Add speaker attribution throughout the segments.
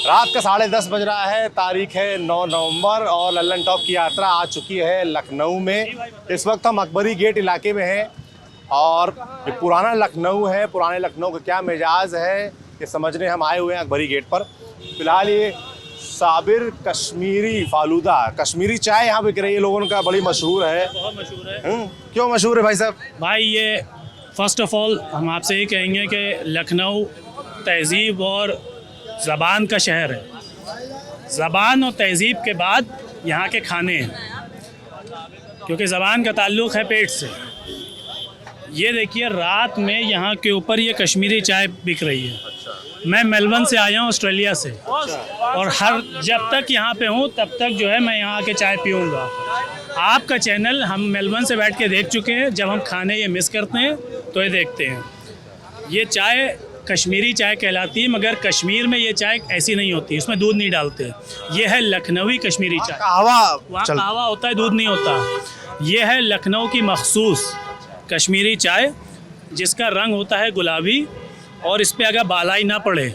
Speaker 1: रात का 10:30 बज रहा है। तारीख है 9 नवंबर और लल्लन टॉप की यात्रा आ चुकी है लखनऊ में। इस वक्त हम अकबरी गेट इलाके में हैं और ये पुराना लखनऊ है। पुराने लखनऊ का क्या मिजाज है ये समझने हम आए हुए हैं अकबरी गेट पर। फिलहाल ये साबिर कश्मीरी फालूदा, कश्मीरी चाय यहाँ बिक रही है, लोगों का बड़ी मशहूर है।
Speaker 2: बहुत मशहूर है।
Speaker 1: क्यों मशहूर है भाई साहब?
Speaker 2: भाई ये फर्स्ट ऑफ ऑल हम आपसे ये कहेंगे कि लखनऊ तहज़ीब और ज़बान का शहर है। ज़बान और तहज़ीब के बाद यहाँ के खाने हैं, क्योंकि ज़बान का ताल्लुक़ है पेट से। ये देखिए रात में यहाँ के ऊपर ये कश्मीरी चाय बिक रही है। मैं मेलबर्न से आया हूँ, ऑस्ट्रेलिया से, और जब तक यहाँ पे हूँ तब तक जो है मैं यहाँ आके चाय पीऊँगा। आपका चैनल हम मेलबर्न से बैठ के देख चुके हैं। जब हम खाने ये मिस करते हैं तो ये देखते हैं। ये चाय कश्मीरी चाय कहलाती है, मगर कश्मीर में ये चाय ऐसी नहीं होती, इसमें दूध नहीं डालते। ये है लखनवी कश्मीरी चाय। वहाँ कहवा होता है, दूध नहीं होता। ये है लखनऊ की मखसूस कश्मीरी चाय, जिसका रंग होता है गुलाबी, और इस पे अगर बालाई ना पड़े,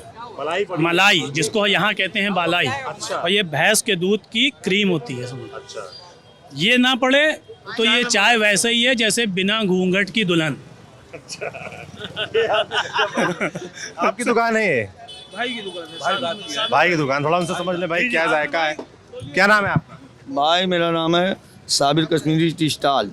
Speaker 2: मलाई जिसको यहाँ कहते हैं बालाई, और ये भैंस के दूध की क्रीम होती है इसमें, ये ना पड़े तो ये चाय वैसे ही है जैसे बिना घूंघट की दुल्हन।
Speaker 1: आपकी दुकान है ये?
Speaker 2: भाई की दुकान।
Speaker 1: भाई की दुकान, थोड़ा उनसे समझ ले भाई क्या जायका है। क्या नाम है आपका?
Speaker 3: भाई मेरा नाम है साबिर कश्मीरी टी स्टॉल।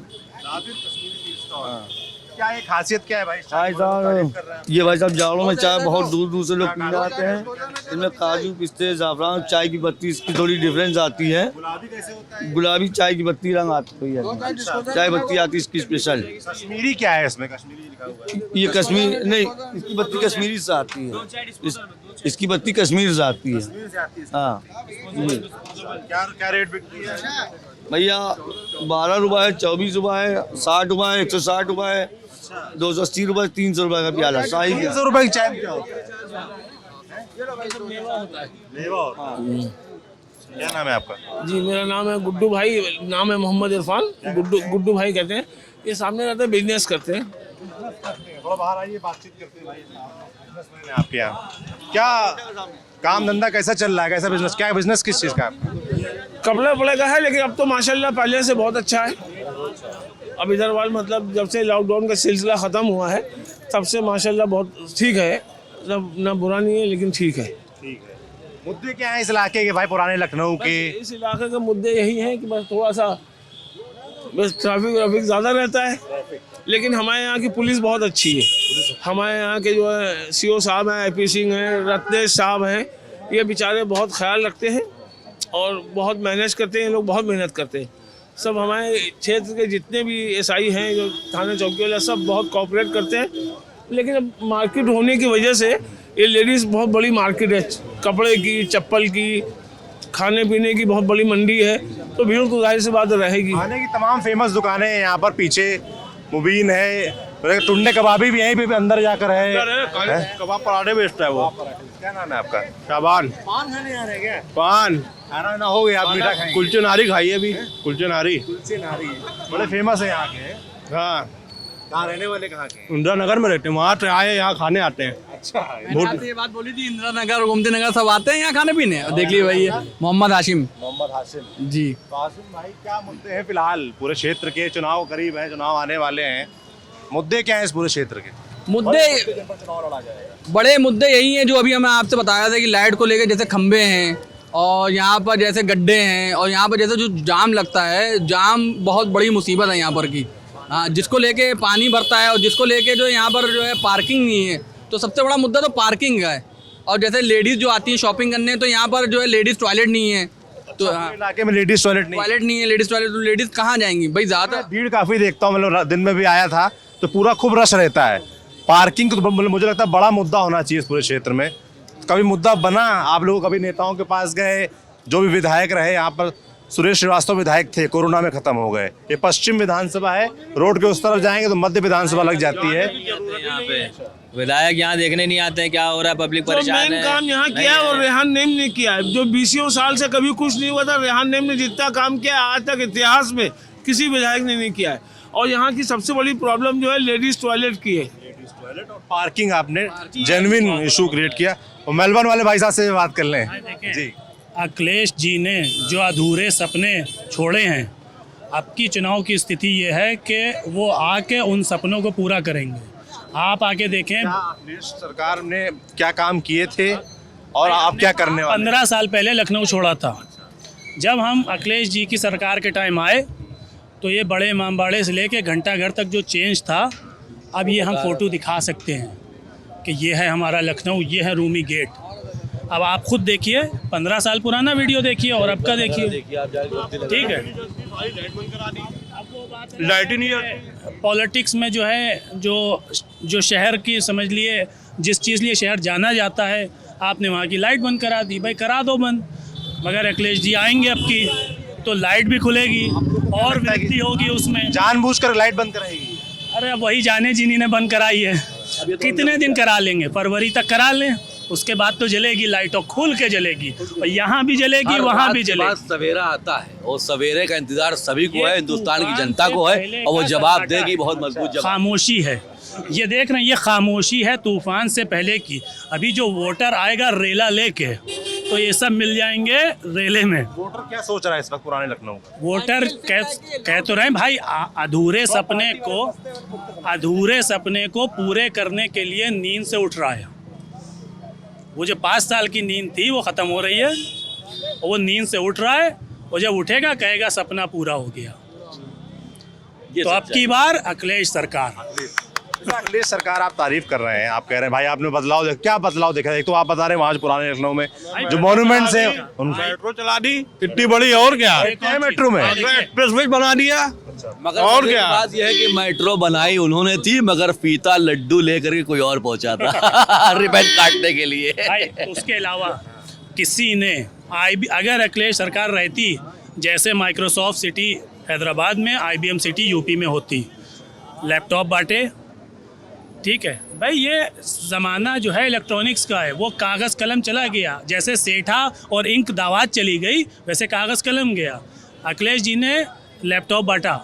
Speaker 1: क्या ये खासियत क्या है भाई?
Speaker 3: भाई साहब ये भाई साहब जाड़ों में चाय बहुत दूर दूर से लोग पीने आते हैं। इनमें काजू, पिस्ते, ज़ाफ़रान, चाय की पत्ती, इसकी थोड़ी डिफरेंस आती है।
Speaker 1: गुलाबी कैसे होता है?
Speaker 3: गुलाबी चाय की पत्ती रंग आती है, चाय पत्ती आती है इसकी स्पेशल।
Speaker 1: कश्मीरी क्या है इसमें? कश्मीरी लिखा हुआ है।
Speaker 3: ये कश्मीर नहीं, इसकी पत्ती कश्मीरी से आती है। इसकी पत्ती कश्मीर से आती है। हाँ,
Speaker 1: क्या रेट बिकती है
Speaker 3: भैया? 12 रुपये है, 24 रुपये है, 60 रुपये है, 160 रुपये है, 280 रुपये, 300 रुपये का प्याला।
Speaker 1: 300 रुपये की चाय क्या होता है? मेवा होता है। क्या नाम है आपका?
Speaker 4: जी मेरा नाम है गुड्डू भाई, नाम है मोहम्मद इरफान। गुड्डू भाई कहते हैं। ये सामने रहते हैं, बिजनेस करते हैं।
Speaker 1: थोड़ा बाहर आइए, बातचीत करते हैं भाई। आपके यहाँ क्या काम धंधा कैसा चल रहा है? कैसा बिजनेस, क्या बिजनेस किस चीज़ का?
Speaker 4: कपड़े वपड़े का है, लेकिन अब तो माशाल्लाह पहले से बहुत अच्छा है। अब इधर वाल मतलब जब से लॉकडाउन का सिलसिला ख़त्म हुआ है तब से माशाल्लाह बहुत ठीक है। ना बुरा नहीं है, लेकिन ठीक है।
Speaker 1: मुद्दे क्या है इस इलाके के भाई, पुराने लखनऊ के?
Speaker 4: इस इलाके के मुद्दे यही हैं कि बस थोड़ा सा ट्रैफिक ज़्यादा रहता है, लेकिन हमारे यहाँ की पुलिस बहुत अच्छी है। हमारे यहाँ के जो है CO साहब हैं, IP सिंह हैं, रत्नेश साहब हैं, ये बेचारे बहुत ख्याल रखते हैं और बहुत मैनेज करते हैं। लोग बहुत मेहनत करते हैं। सब हमारे क्षेत्र के जितने भी SI हैं, जो थाने चौकी वाले, सब बहुत कोऑपरेट करते हैं। लेकिन अब मार्केट होने की वजह से ये लेडीज़ बहुत बड़ी मार्केट है, कपड़े की, चप्पल की, खाने पीने की बहुत बड़ी मंडी है, तो भीड़ तो जाहिर सी बात रहेगी।
Speaker 1: खाने की तमाम फेमस दुकानें हैं यहाँ पर। पीछे मुबीन है, टुंडे कबाबी भी यहीं पे भी अंदर जाकर है।
Speaker 4: कबाब पराठे बेचता है वो।
Speaker 1: क्या नाम है आपका?
Speaker 4: शाबान।
Speaker 1: पान खाने आ रहे क्या?
Speaker 4: पान
Speaker 1: खाना ना हो गया, आप मीठा खाएंगे?
Speaker 4: कुलचे नारी खाइए अभी। कुलचे नारी
Speaker 1: बड़े फेमस है यहाँ के।
Speaker 4: हाँ,
Speaker 1: कहाँ रहने वाले कहाँ के?
Speaker 4: इंदिरा नगर में रहते हैं, वहाँ से आए यहाँ खाने आते हैं।
Speaker 1: अच्छा,
Speaker 5: ये बात बोली थी, इंदिरा नगर, गोमती नगर सब आते हैं यहाँ खाने पीने। देख लीजिए भाई, मोहम्मद हाशिम।
Speaker 1: मोहम्मद हाशिम
Speaker 5: जी।
Speaker 1: हाशिम भाई, क्या मुद्दे हैं फिलहाल पूरे क्षेत्र के? चुनाव करीब है, चुनाव आने वाले हैं, मुद्दे क्या हैं इस पूरे क्षेत्र के?
Speaker 5: मुद्दे बड़े मुद्दे यही हैं जो अभी मैं आपसे बताया था कि लाइट को लेकर जैसे खंबे हैं, और यहाँ पर जैसे गड्ढे हैं, और यहाँ पर जैसे जो जाम लगता है, जाम बहुत बड़ी मुसीबत है यहाँ पर की। हाँ, जिसको लेके पानी भरता है और जिसको लेके जो यहाँ पर जो है पार्किंग नहीं है, तो सबसे बड़ा मुद्दा तो पार्किंग का है। और जैसे लेडीज़ जो आती हैं शॉपिंग करने, तो यहाँ पर जो है लेडीज़ टॉयलेट नहीं है। तो
Speaker 1: इलाके में लेडीज टॉयलेट
Speaker 5: नहीं है, लेडीज़ टॉयलेट, तो लेडीज़ कहाँ जाएंगी भाई? ज़्यादा
Speaker 1: भीड़ काफ़ी देखता हूँ, मतलब दिन में भी आया था तो पूरा खूब रश रहता है। पार्किंग तो मुझे लगता है बड़ा मुद्दा होना चाहिए इस पूरे क्षेत्र में। कभी मुद्दा बना? आप लोग कभी नेताओं के पास गए? जो भी विधायक रहे यहाँ पर, सुरेश श्रीवास्तव विधायक थे, कोरोना में खत्म हो गए। ये पश्चिम विधानसभा है, रोड के उस तरफ जाएंगे तो मध्य विधानसभा लग जाती है।
Speaker 6: यहाँ पे विधायक यहाँ देखने नहीं आते हैं क्या हो रहा है, पब्लिक परेशान है।
Speaker 4: काम यहाँ किया है और रेहान नेम ने किया है, जो 20 साल से कभी कुछ नहीं हुआ था। रेहान नेम ने जितना काम किया आज तक इतिहास में किसी विधायक ने नहीं किया है। और यहाँ की सबसे बड़ी प्रॉब्लम जो है लेडीज टॉयलेट की है।
Speaker 1: टॉयलेट और पार्किंग आपने जेन्युइन इशू क्रिएट किया। और मेलबर्न वाले भाई साहब से बात कर लें जी।
Speaker 2: अखिलेश जी ने जो अधूरे सपने छोड़े हैं, अब की चुनाव की स्थिति ये है कि वो आके उन सपनों को पूरा करेंगे। आप आके देखें,
Speaker 1: अखिलेश सरकार ने क्या काम किए थे और आप क्या करने वाले?
Speaker 2: 15 साल पहले लखनऊ छोड़ा था। जब हम अखिलेश जी की सरकार के टाइम आए तो ये बड़े इमामबाड़े से लेके घंटाघर तक जो चेंज था, अब ये हम फोटो दिखा सकते हैं कि ये है हमारा लखनऊ, ये है रूमी गेट। अब आप खुद देखिए, 15 साल पुराना वीडियो देखिए और अब का देखिए, ठीक है।
Speaker 4: लाइट ही नहीं है।
Speaker 2: पॉलिटिक्स में जो है, जो शहर की समझ लिए, जिस चीज़ लिए शहर जाना जाता है, आपने वहाँ की लाइट बंद करा दी। भाई करा दो बंद, मगर अखिलेश जी आएंगे अब की तो लाइट भी खुलेगी और वृद्धि होगी उसमें।
Speaker 1: जानबूझकर लाइट बंद कराएगी?
Speaker 2: अरे अब वही जाने जिन्हीं ने बंद कराई है, कितने दिन करा लेंगे? फरवरी तक करा लें, उसके बाद तो जलेगी लाइट और खुल के जलेगी, और यहाँ भी जलेगी वहाँ भी जलेगी।
Speaker 7: सवेरा आता है और सवेरे का इंतजार सभी को है, हिंदुस्तान की जनता को है, और वो जवाब देगी, बहुत मजबूत जवाब।
Speaker 2: खामोशी है, ये देख रहे हैं, ये खामोशी है तूफान से पहले की। अभी जो वोटर आएगा रेला लेके, तो ये सब मिल जाएंगे रेले में।
Speaker 1: वोटर क्या सोच रहा है इस वक्त पुराने लखनऊ का?
Speaker 2: वोटर कह तो रहे हैं भाई, अधूरे सपने को पूरे करने के लिए नींद से उठ रहा है। वो जो 5 साल की नींद थी वो ख़त्म हो रही है, और वो नींद से उठ रहा है, और जब उठेगा कहेगा सपना पूरा हो गया। तो अब की बार अखिलेश सरकार।
Speaker 1: अखिलेश सरकार आप तारीफ कर रहे हैं, आप कह रहे हैं भाई आपने बदलाव क्या बदलाव देखा? एक तो आप बता रहे हैं वहाँ पुराने लखनऊ में जो मॉन्यूमेंट्स हैं,
Speaker 4: मेट्रो चला दी इतनी बड़ी, और क्या
Speaker 1: है मेट्रो में?
Speaker 4: एक्सप्रेसवे बना दिया।
Speaker 7: मगर
Speaker 4: और क्या
Speaker 7: बात यह है कि मेट्रो बनाई उन्होंने थी, मगर फीता लड्डू लेकर के कोई और पहुंचा था रिबन काटने के लिए।
Speaker 2: भाई उसके अलावा किसी ने अगर अखिलेश सरकार रहती, जैसे माइक्रोसॉफ्ट सिटी हैदराबाद में, IBM सिटी यूपी में होती, लैपटॉप बांटे, ठीक है भाई। ये ज़माना जो है इलेक्ट्रॉनिक्स का है, वो कागज़ कलम चला गया। जैसे सेठा और इंक दावत चली गई, वैसे कागज़ कलम गया। अखिलेश जी ने लैपटॉप बांटा,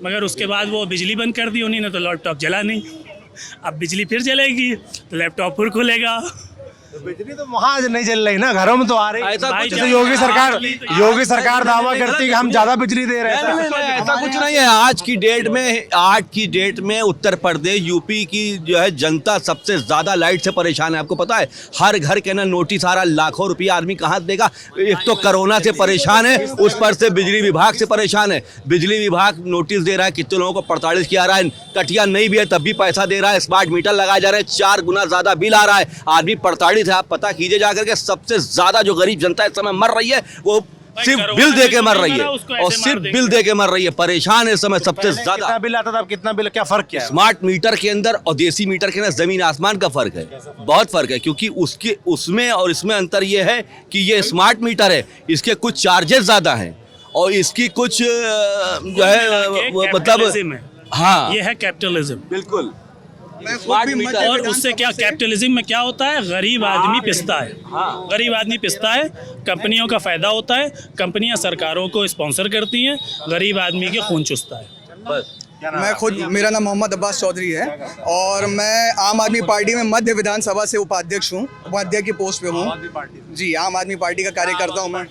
Speaker 2: मगर उसके बाद वो बिजली बंद कर दी उन्होंने, तो लैपटॉप जला नहीं। अब बिजली फिर जलेगी तो लैपटॉप फिर खुलेगा।
Speaker 1: बिजली तो वहाँ नहीं जल रही ना, घरों में तो आ रही है।
Speaker 7: ऐसा कुछ
Speaker 1: जैसे योगी सरकार दावा करती है कि हम ज्यादा बिजली दे रहे हैं,
Speaker 7: ऐसा कुछ नहीं है। आज की डेट में उत्तर प्रदेश, यूपी की जो है जनता सबसे ज्यादा लाइट से परेशान है। आपको पता है, हर घर के ना नोटिस आ रहा, लाखों रुपया आदमी कहाँ देगा। एक तो कोरोना से परेशान है, उस पर से बिजली विभाग से परेशान है। बिजली विभाग नोटिस दे रहा है, कितने लोगों को 48 किया रहा है, कटिया नहीं भी है तब भी पैसा दे रहा है। स्मार्ट मीटर लगाए जा रहे हैं, 4 गुना ज्यादा बिल आ रहा है। आदमी 48 है, आप पता कीजिए जाकर के, सबसे ज्यादा जो गरीब जनता इस समय मर रही है वो सिर्फ बिल दे के मर रही है, और सिर्फ बिल दे के मर रही है। परेशान है इस समय सबसे ज्यादा।
Speaker 1: कितना बिल आता था, अब कितना बिल, क्या फर्क क्या है?
Speaker 7: स्मार्ट मीटर के अंदर और देसी मीटर के अंदर जमीन आसमान का फर्क है, बहुत फर्क है। क्योंकि उसमें और इसमें अंतर ये है कि ये स्मार्ट मीटर है, इसके कुछ चार्जेस ज्यादा हैं, और इसकी कुछ जो है मतलब, हाँ
Speaker 2: ये है कैपिटलिज्म।
Speaker 7: बिल्कुल।
Speaker 2: और उससे क्या, कैपिटलिज्म में क्या होता है, गरीब आदमी पिसता है। गरीब आदमी पिसता है, कंपनियों का फायदा होता है, कंपनियां सरकारों को स्पॉन्सर करती हैं, गरीब आदमी के खून चूसता है।
Speaker 7: बस
Speaker 8: मैं खुद, मेरा नाम मोहम्मद अब्बास चौधरी है और मैं आम आदमी पार्टी में मध्य विधानसभा से उपाध्यक्ष हूँ, उपाध्यक्ष की पोस्ट पे हूँ जी। आम आदमी पार्टी का कार्यकर्ता हूँ मैं।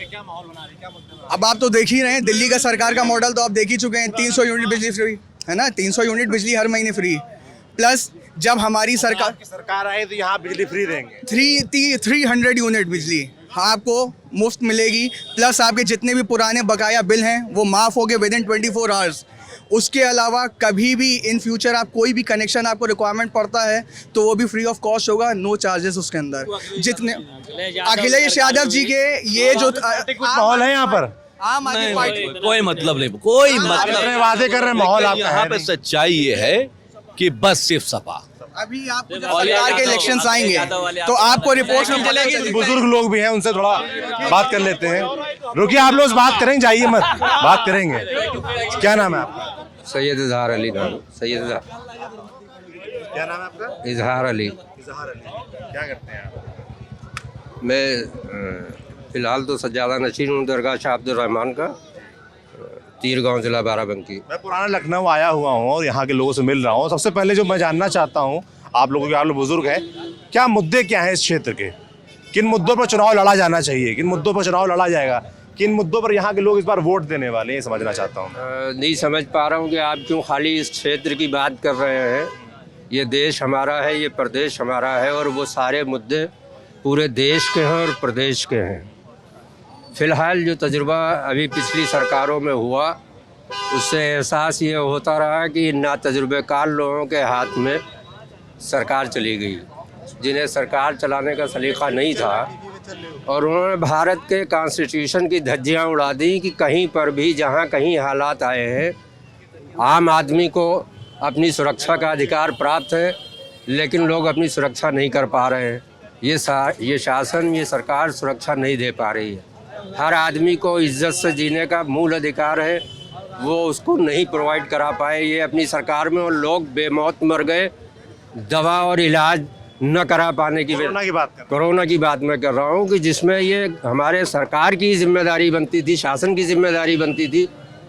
Speaker 8: अब आप तो देख ही रहे हैं, दिल्ली का सरकार का मॉडल तो आप देख ही चुके हैं। 300 यूनिट बिजली फ्री है ना, 300 यूनिट बिजली हर महीने फ्री, प्लस जब हमारी सरकार
Speaker 1: आए तो यहाँ बिजली फ्री देंगे।
Speaker 8: 300 यूनिट बिजली आपको मुफ्त मिलेगी, प्लस आपके जितने भी पुराने बकाया बिल हैं वो माफ़ हो गए विदिन 24 आवर्स। उसके अलावा कभी भी इन फ्यूचर आप कोई भी कनेक्शन आपको रिक्वायरमेंट पड़ता है तो वो भी फ्री ऑफ कॉस्ट होगा, नो चार्जेस उसके अंदर। जितने अखिलेश यादव जी के ये जो
Speaker 1: माहौल है यहाँ पर,
Speaker 8: आम आदमी पार्टी,
Speaker 7: कोई मतलब नहीं, कोई मतलब
Speaker 1: वादे कर रहे हैं, माहौल आपका
Speaker 7: यहाँ पे सच्चाई ये है कि बस सिर्फ सपा।
Speaker 8: अभी आपको जब सरकार के इलेक्शंस आएंगे तो आपको रिपोर्ट में चलेगी।
Speaker 1: बुजुर्ग लोग भी हैं, उनसे थोड़ा बात कर लेते हैं। रुकिए, आप लोग बात करेंगे, जाइए मत, बात करेंगे। क्या नाम है आपका?
Speaker 9: सैयद इजहार अली नाम। सैयद इजहार।
Speaker 1: क्या नाम है आपका?
Speaker 9: इजहार अली।
Speaker 1: इजहार अली, क्या करते हैं आप?
Speaker 9: मैं फ़िलहाल तो सज्जादा नशीन हूँ दरगाह शाह अब्दुल रहमान का। तीरगांव जिला बाराबंकी।
Speaker 1: मैं पुराना लखनऊ आया हुआ हूँ और यहाँ के लोगों से मिल रहा हूँ। सबसे पहले जो मैं जानना चाहता हूँ, आप लोगों के, आप लोग बुजुर्ग हैं, क्या मुद्दे क्या हैं इस क्षेत्र के? किन मुद्दों पर चुनाव लड़ा जाना चाहिए, किन मुद्दों पर चुनाव लड़ा जाएगा, किन मुद्दों पर यहाँ के लोग इस बार वोट देने वाले हैं, समझना चाहता हूँ।
Speaker 9: नहीं समझ पा रहा हूँ कि आप क्यों खाली इस क्षेत्र की बात कर रहे हैं। ये देश हमारा है, ये प्रदेश हमारा है और वो सारे मुद्दे पूरे देश के हैं और प्रदेश के हैं। फ़िलहाल जो तजुर्बा अभी पिछली सरकारों में हुआ, उससे एहसास ये होता रहा कि ना तजुर्बेकार लोगों के हाथ में सरकार चली गई, जिन्हें सरकार चलाने का सलीका नहीं था, और उन्होंने भारत के कॉन्स्टिट्यूशन की धज्जियां उड़ा दी कि कहीं पर भी जहां कहीं हालात आए हैं, आम आदमी को अपनी सुरक्षा का अधिकार प्राप्त है, लेकिन लोग अपनी सुरक्षा नहीं कर पा रहे हैं। ये शासन, ये सरकार सुरक्षा नहीं दे पा रही है। हर आदमी को इज्जत से जीने का मूल अधिकार है, वो उसको नहीं प्रोवाइड करा पाए ये अपनी सरकार में, और लोग बेमौत मर गए दवा और इलाज न करा पाने की। कोरोना की बात मैं कर रहा हूँ कि जिसमें ये हमारे सरकार की जिम्मेदारी बनती थी, शासन की जिम्मेदारी बनती थी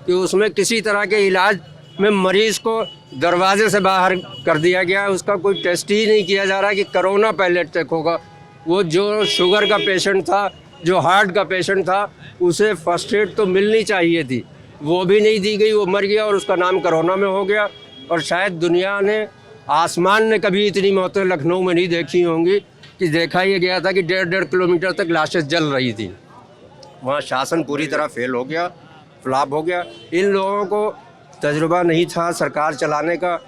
Speaker 9: कि उसमें किसी तरह के इलाज में मरीज़ को दरवाजे से बाहर कर दिया गया। उसका कोई टेस्ट ही नहीं किया जा रहा कि कोरोना पहले अटैक होगा। वो जो शुगर का पेशेंट था, जो हार्ट का पेशेंट था, उसे फर्स्ट एड तो मिलनी चाहिए थी, वो भी नहीं दी गई, वो मर गया और उसका नाम कोरोना में हो गया। और शायद दुनिया ने, आसमान ने कभी इतनी मौतें लखनऊ में नहीं देखी होंगी कि देखा ये गया था कि 1.5 किलोमीटर तक लाशें जल रही थी। वहाँ शासन पूरी तरह फेल हो गया, फ्लॉप हो गया। इन लोगों को तजुर्बा नहीं था सरकार चलाने का,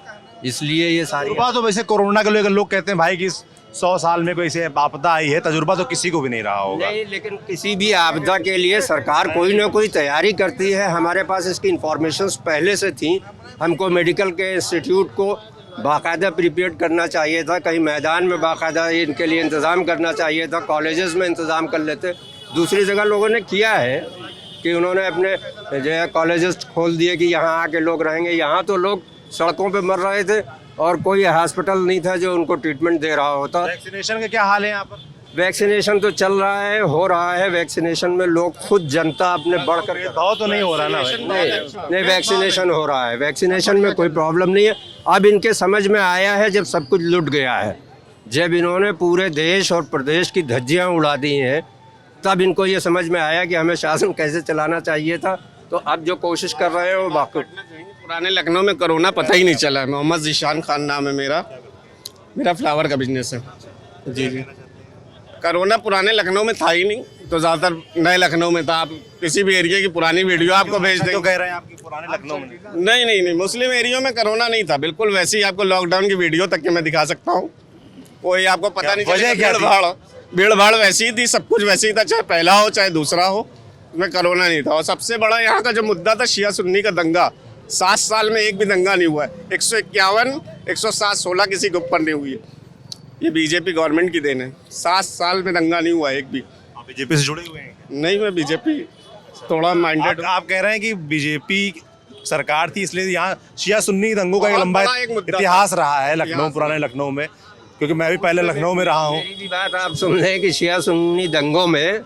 Speaker 9: इसलिए ये सारी
Speaker 1: तजुर्बा तो वैसे कोरोना को लेकर लोग कहते हैं भाई कि 100 साल में कोई से आपदा आई है, तजुर्बा तो किसी को भी नहीं रहा होगा।
Speaker 9: नहीं, लेकिन किसी भी आपदा के लिए सरकार कोई ना कोई तैयारी करती है। हमारे पास इसकी इंफॉर्मेशंस पहले से थी। हमको मेडिकल के इंस्टीट्यूट को बाकायदा प्रिपेयर करना चाहिए था, कहीं मैदान में बाकायदा इनके लिए इंतज़ाम करना चाहिए था, कॉलेजेस में इंतज़ाम कर लेते। दूसरी जगह लोगों ने किया है कि उन्होंने अपने जो है कॉलेजेस खोल दिए कि यहाँ आके लोग रहेंगे। यहाँ तो लोग सड़कों पे मर रहे थे और कोई हॉस्पिटल नहीं था जो उनको ट्रीटमेंट दे रहा होता।
Speaker 1: वैक्सीनेशन के क्या हाल है यहाँ पर?
Speaker 9: वैक्सीनेशन तो चल रहा है, हो रहा है। वैक्सीनेशन में लोग खुद जनता अपने बढ़ कर
Speaker 1: दाव तो नहीं हो रहा ना?
Speaker 9: नहीं, वैक्सीनेशन हो रहा है। वैक्सीनेशन में कोई प्रॉब्लम नहीं है। अब इनके समझ में आया है जब सब कुछ लुट गया है, जब इन्होंने पूरे देश और प्रदेश की धज्जियां उड़ा दी हैं, तब इनको ये समझ में आया कि हमें शासन कैसे चलाना चाहिए था। तो अब जो कोशिश कर रहे हैं वो बाकी।
Speaker 4: पुराने लखनऊ में कोरोना पता ही नहीं चला। मोहम्मद ज़ीशान खान नाम है मेरा फ्लावर का बिजनेस है। जी। कोरोना पुराने लखनऊ में था ही नहीं, तो ज़्यादातर नए लखनऊ में था। आप किसी भी एरिया की पुरानी वीडियो आपको भेज देंगे।
Speaker 1: तो कह रहे हैं आपकी पुराने लखनऊ में
Speaker 4: नहीं, मुस्लिम एरिया में कोरोना नहीं था, बिल्कुल वैसे ही आपको लॉकडाउन की वीडियो तक के मैं दिखा सकता हूँ। कोई आपको पता नहीं चलेगा। भीड़ भाड़ वैसी ही थी, सब कुछ वैसे ही था, चाहे पहला हो चाहे दूसरा हो, उसमें कोरोना नहीं था। और सबसे बड़ा यहाँ का जो मुद्दा था शिया सुन्नी का दंगा, 7 साल में एक भी दंगा नहीं हुआ है। 151, 107, 16 किसी के ऊपर नहीं हुई है। ये बीजेपी गवर्नमेंट की देन है। 7 साल में दंगा नहीं हुआ एक भी।
Speaker 1: बीजेपी से जुड़े हुए हैं?
Speaker 4: नहीं, मैं बीजेपी थोड़ा माइंडेड।
Speaker 1: आप कह रहे हैं कि बीजेपी सरकार थी इसलिए यहाँ शिया सुन्नी दंगों का एक लंबा इतिहास रहा है लखनऊ, पुराने लखनऊ में, क्योंकि मैं भी पहले लखनऊ में रहा हूँ।
Speaker 9: मेरी भी बात आप सुन रहे हैं कि शिया सुन्नी दंगों में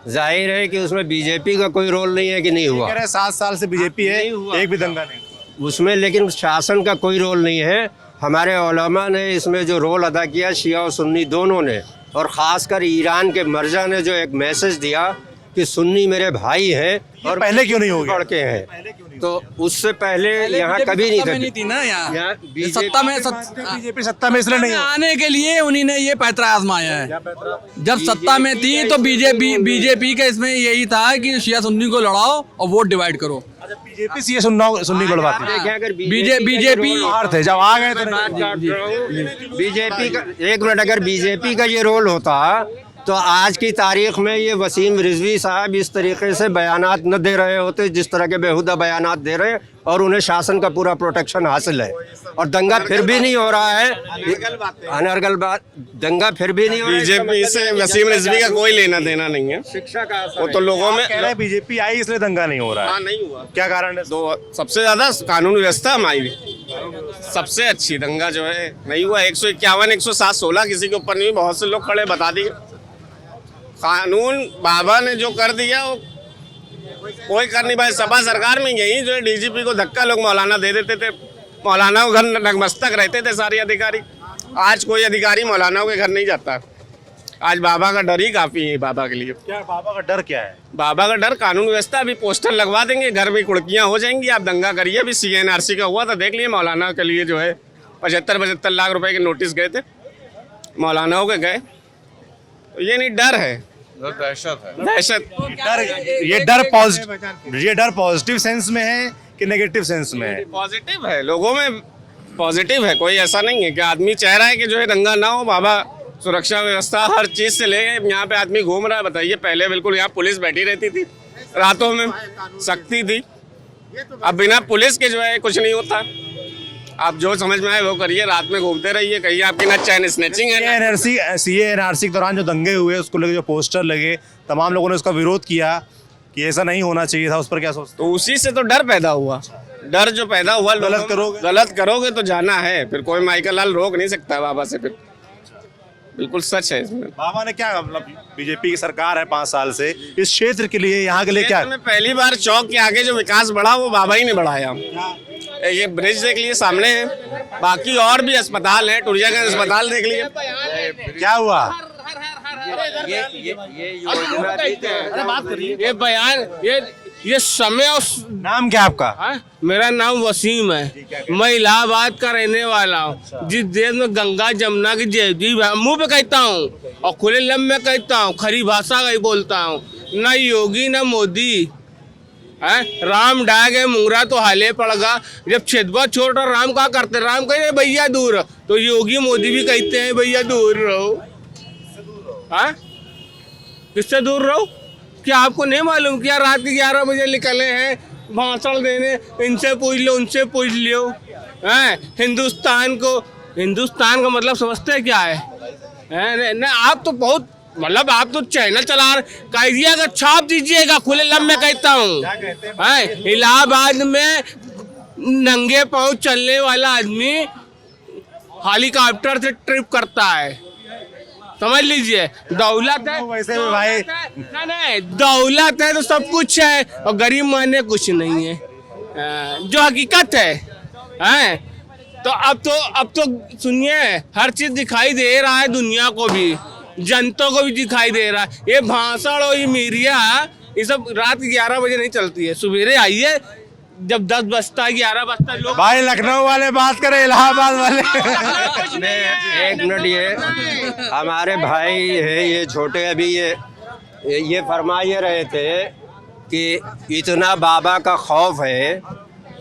Speaker 9: जाहिर है कि उसमें बीजेपी का कोई रोल नहीं है कि नहीं हुआ।
Speaker 1: 7 साल से बीजेपी है, एक भी दंगा नहीं हुआ
Speaker 9: उसमें, लेकिन शासन का कोई रोल नहीं है। हमारे उलमा ने इसमें जो रोल अदा किया, शिया और सुन्नी दोनों ने, और ख़ासकर ईरान के मर्जा ने जो एक मैसेज दिया कि सुन्नी मेरे भाई हैं और
Speaker 1: पहले क्यों नहीं हो गया?
Speaker 9: के हैं, तो उससे पहले यहाँ कभी नहीं थी ना। यहाँ
Speaker 5: बीजेपी
Speaker 1: सत्ता में इसलिए नहीं
Speaker 5: आने के लिए उन्हीं ने ये पैतरा आजमाया है। जब सत्ता में थी तो बीजेपी का इसमें यही था कि शिया सुन्नी को लड़ाओ और वोट डिवाइड करो।
Speaker 1: बीजेपी शिया सुन्नी को लड़वाती है।
Speaker 9: अगर
Speaker 5: बीजेपी
Speaker 1: थे जब आ गए
Speaker 9: बीजेपी का, एक मिनट, अगर बीजेपी का ये रोल होता तो आज की तारीख में ये वसीम रिजवी साहब इस तरीके से बयानात न दे रहे होते जिस तरह के बेहुदा बयानात दे रहे हैं, और उन्हें शासन का पूरा प्रोटेक्शन हासिल है। और दंगा फिर भी नहीं हो रहा है, अनर्गल बात, दंगा फिर भी नहीं हो रहा है।
Speaker 4: बीजेपी से वसीम रिजवी का कोई लेना देना नहीं है।
Speaker 9: शिक्षा का
Speaker 4: वो तो लोगों में
Speaker 1: कह रहे हैं बीजेपी आई इसलिए दंगा नहीं हो रहा है।
Speaker 4: नहीं हुआ।
Speaker 1: क्या कारण है?
Speaker 4: सबसे ज्यादा कानून व्यवस्था हमारी सबसे अच्छी, दंगा जो है नहीं हुआ। 151, 107, 16 किसी के ऊपर नहीं, बहुत से लोग खड़े बता दिए। कानून बाबा ने जो कर दिया वो कोई कर नहीं पाए। सपा सरकार में यही जो है डीजीपी को धक्का लोग मौलाना दे देते थे, मौलाना को घर नतमस्तक रहते थे सारे अधिकारी। आज कोई अधिकारी मौलाना के घर नहीं जाता। आज बाबा का डर ही काफ़ी है बाबा के लिए।
Speaker 1: क्या बाबा का डर क्या है?
Speaker 4: बाबा का डर कानून व्यवस्था। अभी पोस्टर लगवा देंगे, घर में कुड़कियाँ हो जाएंगी, आप दंगा करिए। अभी CNRC का हुआ था, देख लिए मौलाना के लिए जो है 75 लाख रुपए के नोटिस गए थे, मौलानाओं के गए। तो ये नहीं डर है, दहशत।
Speaker 1: ये डर पॉजिटिव सेंस में है कि नेगेटिव सेंस में है?
Speaker 4: पॉजिटिव है, लोगों में पॉजिटिव है। कोई ऐसा नहीं है कि आदमी चाह रहा है कि जो है दंगा ना हो। बाबा सुरक्षा व्यवस्था हर चीज़ से ले, यहाँ पे आदमी घूम रहा है। बताइए, पहले बिल्कुल यहाँ पुलिस बैठी रहती थी, रातों में सख्ती थी। अब बिना पुलिस के जो है कुछ नहीं होता। आप जो समझ में आए वो करिए, रात में घूमते रहिए, कहीं आपकी ना चैन स्नैचिंग है।
Speaker 1: CNRC के दौरान जो दंगे हुए, उसको लेकर जो पोस्टर लगे, तमाम लोगों ने उसका विरोध किया कि ऐसा नहीं होना चाहिए था। उस पर क्या सोचते?
Speaker 4: तो उसी से तो डर पैदा हुआ। डर जो पैदा हुआ, गलत करोगे तो जाना है। फिर कोई माइकल लाल रोक नहीं सकता बाबा से। फिर बिल्कुल सच है इसमें।
Speaker 1: बाबा ने क्या, मतलब बीजेपी की सरकार है 5 साल से, इस क्षेत्र के लिए, यहाँ के लिए क्या?
Speaker 4: में पहली बार चौक के आगे जो विकास बढ़ा वो बाबा ही ने बढ़ाया। ये ब्रिज देख लिए सामने है, बाकी और भी अस्पताल है, टुरियागंज अस्पताल देख लिए।
Speaker 1: क्या हुआ?
Speaker 4: ये बयान, ये समय और
Speaker 1: नाम क्या आपका?
Speaker 4: मेरा नाम वसीम है, मैं इलाहाबाद का रहने वाला हूँ। जिस देश में गंगा जमुना की जयदी मुंह पे कहता हूँ और खुले लब में कहता हूँ, खरी भाषा का ही बोलता हूँ। ना योगी ना मोदी है, राम डाग है मुंगरा तो हाले पड़गा। जब छेदवा छोड़ और राम क्या करते, राम कहे भैया दूर, तो योगी मोदी भी कहते हैं भैया दूर रहो। हाँ, किससे दूर रहो? क्या आपको नहीं मालूम क्या रात के 11 बजे निकले हैं भाषण देने? इनसे पूछ लो, उनसे पूछ लो। हिंदुस्तान का मतलब समझते हैं क्या है? ना आप तो बहुत, मतलब आप तो चैनल चला रहे, का छाप दीजिएगा, खुले लब में कहता हूँ। इलाहाबाद में नंगे पाँव चलने वाला आदमी हेलीकॉप्टर से ट्रिप करता है, समझ लीजिए। दौलत है
Speaker 1: वैसे भी भाई,
Speaker 4: नहीं, दौलत है तो सब कुछ है, और गरीब माने कुछ नहीं है, जो हकीकत है। तो अब तो सुनिए, हर चीज दिखाई दे रहा है, दुनिया को भी, जनता को भी दिखाई दे रहा है। ये भाषण और ये मीडिया, ये सब रात 11 बजे नहीं चलती है। सवेरे आइए, जब 10 बजता है, 11 बजता है, लोग
Speaker 1: भाई लखनऊ वाले बात करें, इलाहाबाद वाले।
Speaker 9: एक मिनट, ये हमारे भाई है, ये छोटे, अभी ये फरमा ये रहे थे कि इतना बाबा का खौफ है,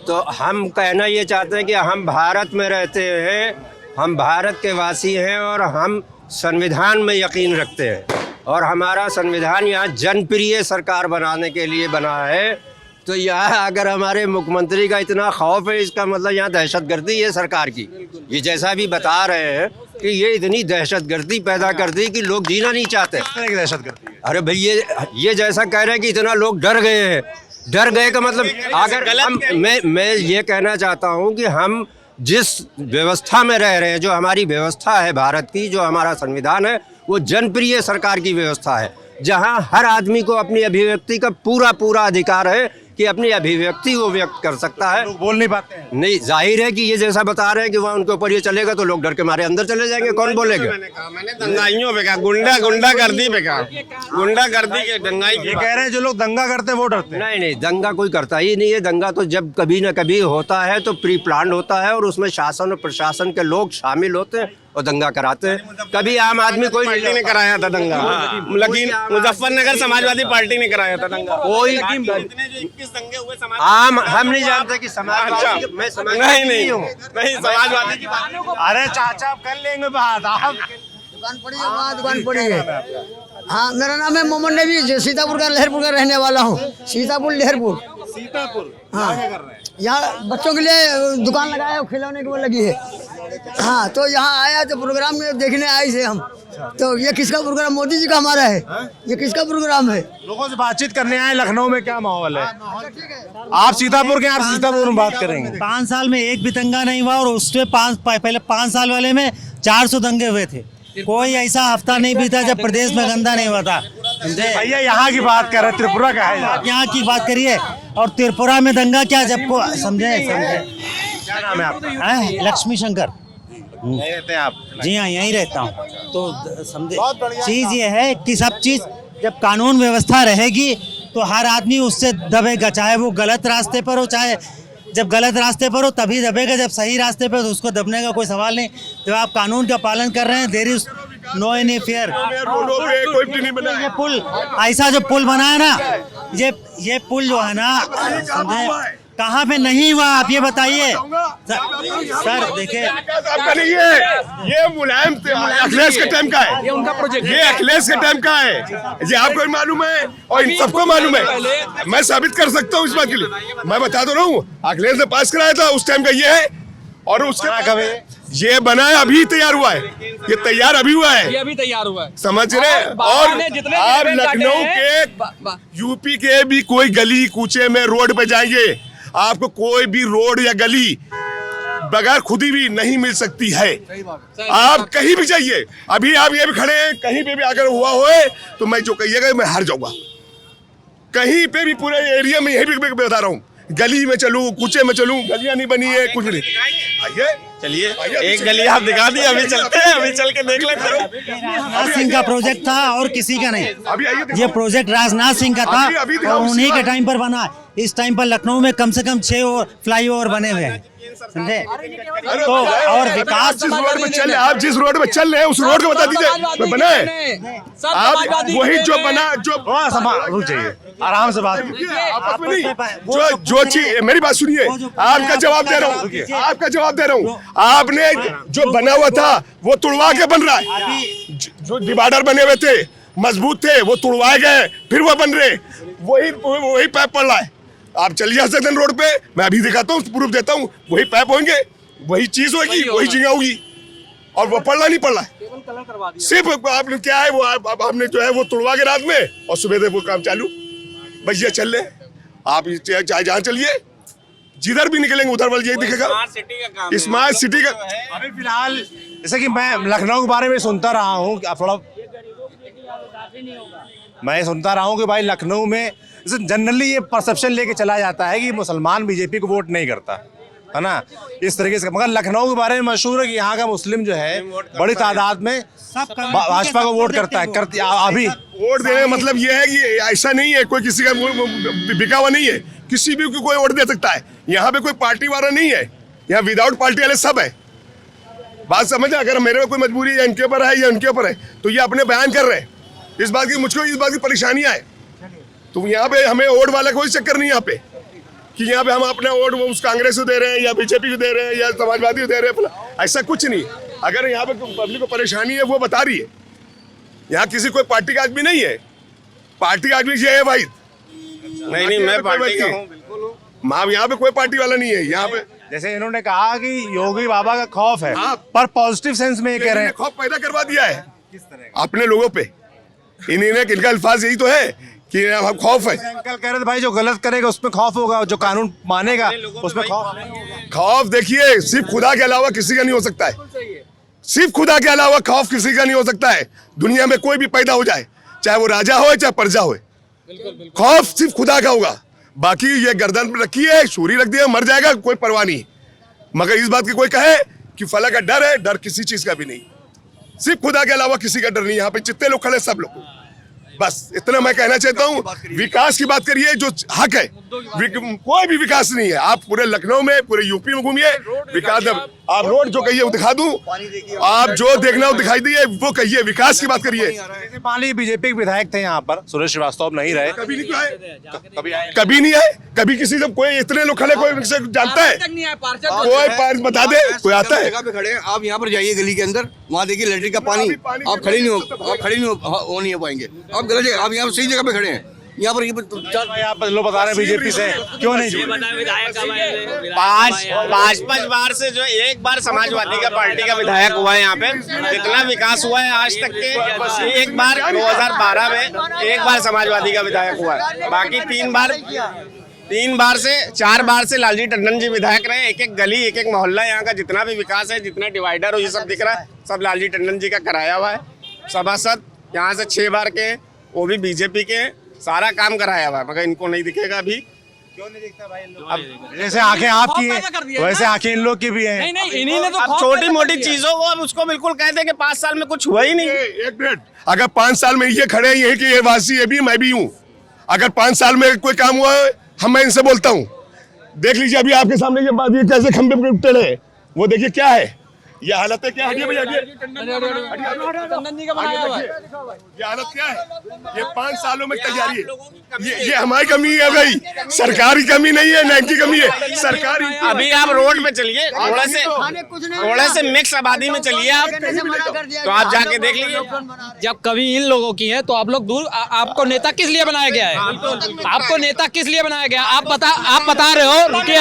Speaker 9: तो हम कहना ये चाहते हैं कि हम भारत में रहते हैं, हम भारत के वासी हैं और हम संविधान में यकीन रखते हैं, और हमारा संविधान यहाँ जनप्रिय सरकार बनाने के लिए बना है। तो यहाँ अगर हमारे मुख्यमंत्री का इतना खौफ है, इसका मतलब यहाँ दहशतगर्दी है सरकार की। ये जैसा भी बता रहे हैं कि ये इतनी दहशतगर्दी पैदा कर दी कि लोग जीना नहीं चाहते।
Speaker 1: दहशतगर्दी?
Speaker 9: अरे भाई, ये जैसा कह रहे हैं कि इतना लोग डर गए हैं। डर गए का मतलब, अगर हम, मैं ये कहना चाहता हूँ कि हम जिस व्यवस्था में रह रहे हैं, जो हमारी व्यवस्था है भारत की, जो हमारा संविधान है, वो जनप्रिय सरकार की व्यवस्था है, जहाँ हर आदमी को अपनी अभिव्यक्ति का पूरा अधिकार है कि अपनी अभिव्यक्ति वो व्यक्त कर सकता है।
Speaker 1: लोग बोल नहीं पाते हैं।
Speaker 9: नहीं, जाहिर है कि ये जैसा बता रहे हैं कि वहाँ उनके ऊपर ये चलेगा तो लोग डर के मारे अंदर चले जाएंगे। कौन बोलेगा?
Speaker 4: मैंने दंगाइयों पे कहा, गुंडागर्दी पे कहा, गुंडागर्दी के दंगाई।
Speaker 1: ये कह रहे हैं जो लोग दंगा करते हैं वो डरते हैं।
Speaker 9: नहीं, दंगा कोई करता ही नहीं है। दंगा तो जब कभी न कभी होता है तो प्री प्लान होता है, और उसमें शासन और प्रशासन के लोग शामिल होते हैं और दंगा कराते हैं। कभी आम आदमी कोई
Speaker 4: पार्टी ने कराया था दंगा, लेकिन मुजफ्फरनगर समाजवादी पार्टी ने कराया था दंगा।
Speaker 9: कोई
Speaker 4: 21 दंगे हुए
Speaker 9: आम, हम नहीं जानते कि समाजवादी, मैं
Speaker 4: नहीं समाजवादी की बात।
Speaker 1: अरे चाचा आप कर लेंगे बात, आप
Speaker 10: दुकान पड़ी है। हाँ, मेरा नाम है मोहम्मद नबी, सीतापुर का लहरपुर का रहने वाला हूँ। सीतापुर लहरपुर। हाँ, यहाँ बच्चों के लिए दुकान लगाया है, खिलौने की वो लगी है। हाँ, तो यहाँ आया तो प्रोग्राम में देखने आए थे हम। तो ये किसका प्रोग्राम? मोदी जी का हमारा है। ये किसका प्रोग्राम है?
Speaker 1: लोगों से बातचीत करने आए। लखनऊ में क्या माहौल है? आप सीतापुर के, आप सीतापुर में बात करेंगे।
Speaker 11: 5 साल में एक भी दंगा नहीं हुआ, और उससे पहले 5 साल वाले में 400 दंगे हुए थे। कोई ऐसा हफ्ता नहीं बीता जब प्रदेश में गंदा नहीं हुआ था। समझे?
Speaker 1: भैया यहाँ की बात कर रहे हैं, त्रिपुरा का है
Speaker 11: आप यहाँ की बात करिए, और त्रिपुरा में दंगा क्या जब समझे?
Speaker 1: क्या नाम है आपका?
Speaker 11: लक्ष्मी शंकर।
Speaker 1: नहीं रहते हैं आप?
Speaker 11: जी हाँ, यहीं रहता हूँ। तो समझे, चीज़ ये है कि सब चीज़ जब कानून व्यवस्था रहेगी तो हर आदमी उससे दबेगा, चाहे वो गलत रास्ते पर हो, चाहे जब गलत रास्ते पर हो तभी दबेगा, जब सही रास्ते पर तो उसको दबने का कोई सवाल नहीं। जब आप कानून का पालन कर रहे हैं, there is no any fair. ये पुल, ऐसा जो पुल बना है ना, ये पुल जो है ना, समझे कहाँ पे नहीं हुआ, आप ये बताइए सर। देखिए,
Speaker 12: ये मुलायम अखिलेश के टाइम का है, ये उनका प्रोजेक्ट, ये अखिलेश के टाइम का है, ये आपको मालूम है और इन सबको मालूम है। मैं साबित कर सकता हूँ इस बात के लिए, मैं बता तो रहा हूँ, अखिलेश ने पास कराया था उस टाइम का ये है, और उसके कभी ये बना है, अभी तैयार हुआ है, ये तैयार अभी हुआ है,
Speaker 5: ये अभी तैयार हुआ है,
Speaker 12: समझ रहे? और आप लखनऊ के, यूपी के भी कोई गली कूचे में रोड पे जाएंगे, आपको कोई भी रोड या गली बगैर खुदी भी नहीं मिल सकती है। आप कहीं भी जाइए, अभी आप ये भी खड़े हैं, कहीं पे भी अगर हुआ होए तो मैं जो कहिएगा मैं हार जाऊंगा। कहीं पे भी पूरे एरिया में यही भी बता रहा हूँ, गली में चलूं, कूचे में चलूं, गलियां नहीं बनी है, कुछ नहीं। आइए,
Speaker 7: चलिए, एक गली आप दिखा दी, अभी चलते हैं, अभी चल के देख लेते हैं।
Speaker 11: राजनाथ सिंह का प्रोजेक्ट था और किसी का नहीं। ये प्रोजेक्ट राजनाथ सिंह का था और उन्हीं के टाइम पर बना। इस टाइम पर लखनऊ में कम से कम 6 और फ्लाईओवर बने हुए हैं, समझे? तो और विकास
Speaker 12: जिस रोड पे चल, आप जिस रोड पे चल रहे हैं उस रोड को बता दीजिए बना है। आप वही जो बना, जो
Speaker 1: रुक जाइए, आराम से बात
Speaker 12: जो चीज, मेरी बात सुनिए, आपका जवाब दे रहा हूँ, आपका जवाब दे रहा हूँ। आपने जो बना हुआ था वो तुड़वा के बन रहा है, जो डिवाइडर बने हुए थे मजबूत थे वो तुड़वाए गए, फिर वो बन रहे, वही पैप पड़ रहा है। आप चलिए हसनगंज रोड पे, मैं अभी दिखाता हूँ, प्रूफ देता हूँ, वही पैप होंगे, वही चीज होगी, वही जगह होगी, और वो पड़ना नहीं पड़ रहा है। सिर्फ आपने क्या है वो आपने जो है वो तुड़वा के रात में, और सुबह से वो काम चालू, बस ये चल रहे। आप चाहे जहाँ चलिए, जिधर भी निकलेंगे उधर वाल यही दिखेगा, स्मार्ट सिटी का।
Speaker 1: अभी फिलहाल जैसे कि मैं लखनऊ के बारे में सुनता रहा हूँ, थोड़ा मैं सुनता रहा हूँ कि भाई लखनऊ में जनरली ये परसेप्शन लेके चला जाता है कि मुसलमान बीजेपी को वोट नहीं करता है ना, इस तरीके से। मगर लखनऊ के बारे में मशहूर है कि यहाँ का मुस्लिम जो है बड़ी तादाद में भाजपा को वोट करता है। अभी
Speaker 12: वोट देने का मतलब ये है कि ऐसा नहीं है कोई किसी का बिका हुआ नहीं है, किसी भी को कोई वोट दे सकता है। यहाँ पे कोई पार्टी वाला नहीं है, यहाँ विदाउट पार्टी वाले सब है। बात समझे? अगर मेरे में कोई मजबूरी या इनके ऊपर है या उनके ऊपर है तो ये अपने बयान कर रहे हैं। इस बात की मुझको इस बात की परेशानियां है, तो यहाँ पे हमें वोट वाला कोई चक्कर नहीं यहाँ पे कि यहाँ पे हम अपना वोट उस कांग्रेस को दे रहे हैं या बीजेपी को दे रहे हैं या समाजवादी को दे रहे हैं, ऐसा कुछ नहीं। अगर यहाँ पे पब्लिक को परेशानी है वो बता रही है। यहाँ किसी कोई पार्टी का आदमी नहीं है, पार्टी का आदमी ये है भाई। नहीं मैं पार्टी का हूँ, माँ यहाँ पे कोई पार्टी वाला नहीं है। यहाँ पे
Speaker 1: जैसे इन्होंने कहा कि योगी बाबा का खौफ है, पर पॉजिटिव सेंस में ये कह रहे हैं
Speaker 12: खौफ पैदा करवा दिया है अपने लोगों पे। इनका अल्फाज यही तो है कि हम खौफ है।
Speaker 1: अंकल कह रहे थे भाई जो गलत करेगा उसमें खौफ होगा, जो कानून मानेगा उसमें
Speaker 12: खौफ देखिए सिर्फ खुदा के अलावा किसी का नहीं हो सकता है। सिर्फ खुदा के अलावा खौफ किसी का नहीं हो सकता है। दुनिया में कोई भी पैदा हो जाए, चाहे वो राजा हो चाहे प्रजा हो, खौफ सिर्फ खुदा का होगा। बाकी ये गर्दन पे रखी है, छुरी रख दिया, मर जाएगा, कोई परवाह नहीं। मगर इस बात की कोई कहे कि फला का डर है, डर किसी चीज का भी नहीं। सिर्फ खुदा के अलावा किसी का डर नहीं। यहाँ पे जितने लोग खड़े सब लोग, बस इतना मैं कहना चाहता हूँ। विकास की बात करिए, जो हक है, कोई भी विकास नहीं है। आप पूरे लखनऊ में, पूरे यूपी में घूमिए, विकास आप रोड जो कहिए वो दिखा दूं, आप जो देखना हो दिखाई दिए वो कहिए, विकास की बात करिए।
Speaker 1: पाली बीजेपी के विधायक थे यहाँ पर, सुरेश श्रीवास्तव नहीं रहे,
Speaker 12: कभी नहीं आए, कभी नहीं आए, कभी किसी से कोई इतने लोग खड़े कोई जानता है? कोई पार्ट बता दे, कोई आता है?
Speaker 3: खड़े आप यहाँ पर जाइए गली के अंदर, वहाँ देखिए लैट्रिन का पानी, आप खड़े नहीं हो पाएंगे। आप गलत, आप यहाँ सही जगह पे खड़े हैं। यहाँ पर
Speaker 1: लोग बता रहे हैं बीजेपी से क्यों नहीं?
Speaker 13: 5 बार से जो एक बार समाजवादी का पार्टी का विधायक हुआ है यहाँ पे, जितना विकास हुआ है आज तक के, एक बार 2012 में एक बार समाजवादी का विधायक हुआ है। बाकी 3 बार से 4 बार से लालजी टंडन जी विधायक रहे। एक गली, एक मोहल्ला, यहाँ का जितना भी विकास है, जितना डिवाइडर हो, ये सब दिख रहा है, सब लालजी टंडन जी का कराया हुआ है। सभासद यहाँ से 6 बार के वो भी बीजेपी के हैं, सारा काम कराया हुआ है, मगर इनको नहीं दिखेगा अभी।
Speaker 1: क्यों नहीं दिखता भाई इन लोगों को? जैसे आंखें आपकी हैं वैसे आंखें इन लोग की भी हैं।
Speaker 5: इन्हीं ने तो
Speaker 13: अब छोटी मोटी चीजों को अब उसको बिल्कुल कहते हैं कि 5 साल में कुछ हुआ ही नहीं।
Speaker 12: एक मिनट, अगर 5 साल में ये खड़े हैं, ये कि ये वासी, ये भी मैं भी हूँ, अगर 5 साल में कोई काम हुआ है मैं इनसे बोलता हूँ। देख लीजिए अभी आपके सामने ये बात, ये कैसे खंबे पे टेढ़े है, वो देखिए क्या है, ये हालत है क्या है। भैया ये हालत क्या है, ये 5 सालों में तैयारी है, ये हमारी कमी है भाई, सरकारी कमी नहीं है, ना की कमी है, सरकारी।
Speaker 13: अभी आप रोड पे चलिए, थोड़े से मिक्स आबादी में चलिए आप, तो आप जाके देख लीजिए।
Speaker 5: जब कभी इन लोगों की है तो आप लोग दूर आपको नेता किस लिए बनाया गया है? आपको नेता किस लिए बनाया गया? आप बता रहे हो कि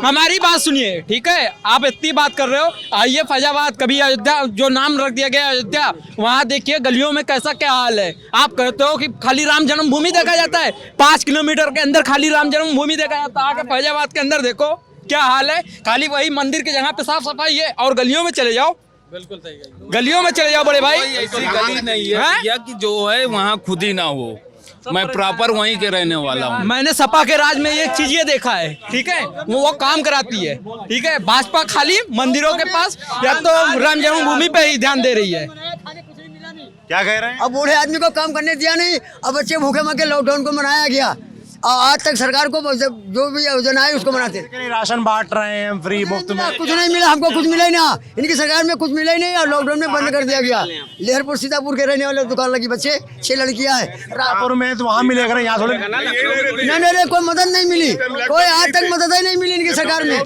Speaker 5: हमारी बात सुनिए, ठीक है? आप इतनी बात कर रहे हो, आइए फैजाबाद, कभी अयोध्या जो नाम रख दिया गया अयोध्या, वहाँ देखिए गलियों में कैसा क्या हाल है। आप कहते हो कि खाली राम जन्मभूमि देखा जाता है, 5 किलोमीटर के अंदर खाली राम जन्मभूमि देखा जाता है, आके फैजाबाद के अंदर देखो क्या हाल है। खाली वही मंदिर की जगह पे साफ सफाई है, और गलियों में चले जाओ, बिल्कुल सही, गलियों में चले जाओ बड़े भाई।
Speaker 6: ऐसी गली नहीं है कि जो है वहाँ खुद ही ना हो, मैं प्रॉपर वहीं के रहने वाला हूँ।
Speaker 5: मैंने सपा के राज में ये चीज ये देखा है, ठीक है? वो काम कराती है, ठीक है? भाजपा खाली मंदिरों के पास या तो राम जन्मभूमि पे ही ध्यान दे रही है।
Speaker 1: क्या कह रहे हैं?
Speaker 10: अब बूढ़े आदमी को काम करने दिया नहीं, अब बच्चे भूखे मर के लॉकडाउन को मनाया गया, और आज तक सरकार को जो भी योजना है उसको बनाते।
Speaker 1: राशन बांट रहे हैं हम फ्री मुफ्त में,
Speaker 10: कुछ नहीं मिला हमको, कुछ मिला ही ना, इनकी सरकार में कुछ मिला ही नहीं, और लॉकडाउन में बंद कर दिया गया। लेहरपुर सीतापुर के रहने वाले दुकान लगी, बच्चे 6 लड़कियां हैं
Speaker 1: रायपुर में, तो वहाँ मिलेगा, यहाँ थोड़े।
Speaker 10: नहीं, कोई मदद नहीं मिली, कोई आज तक मदद ही नहीं मिली इनकी सरकार में।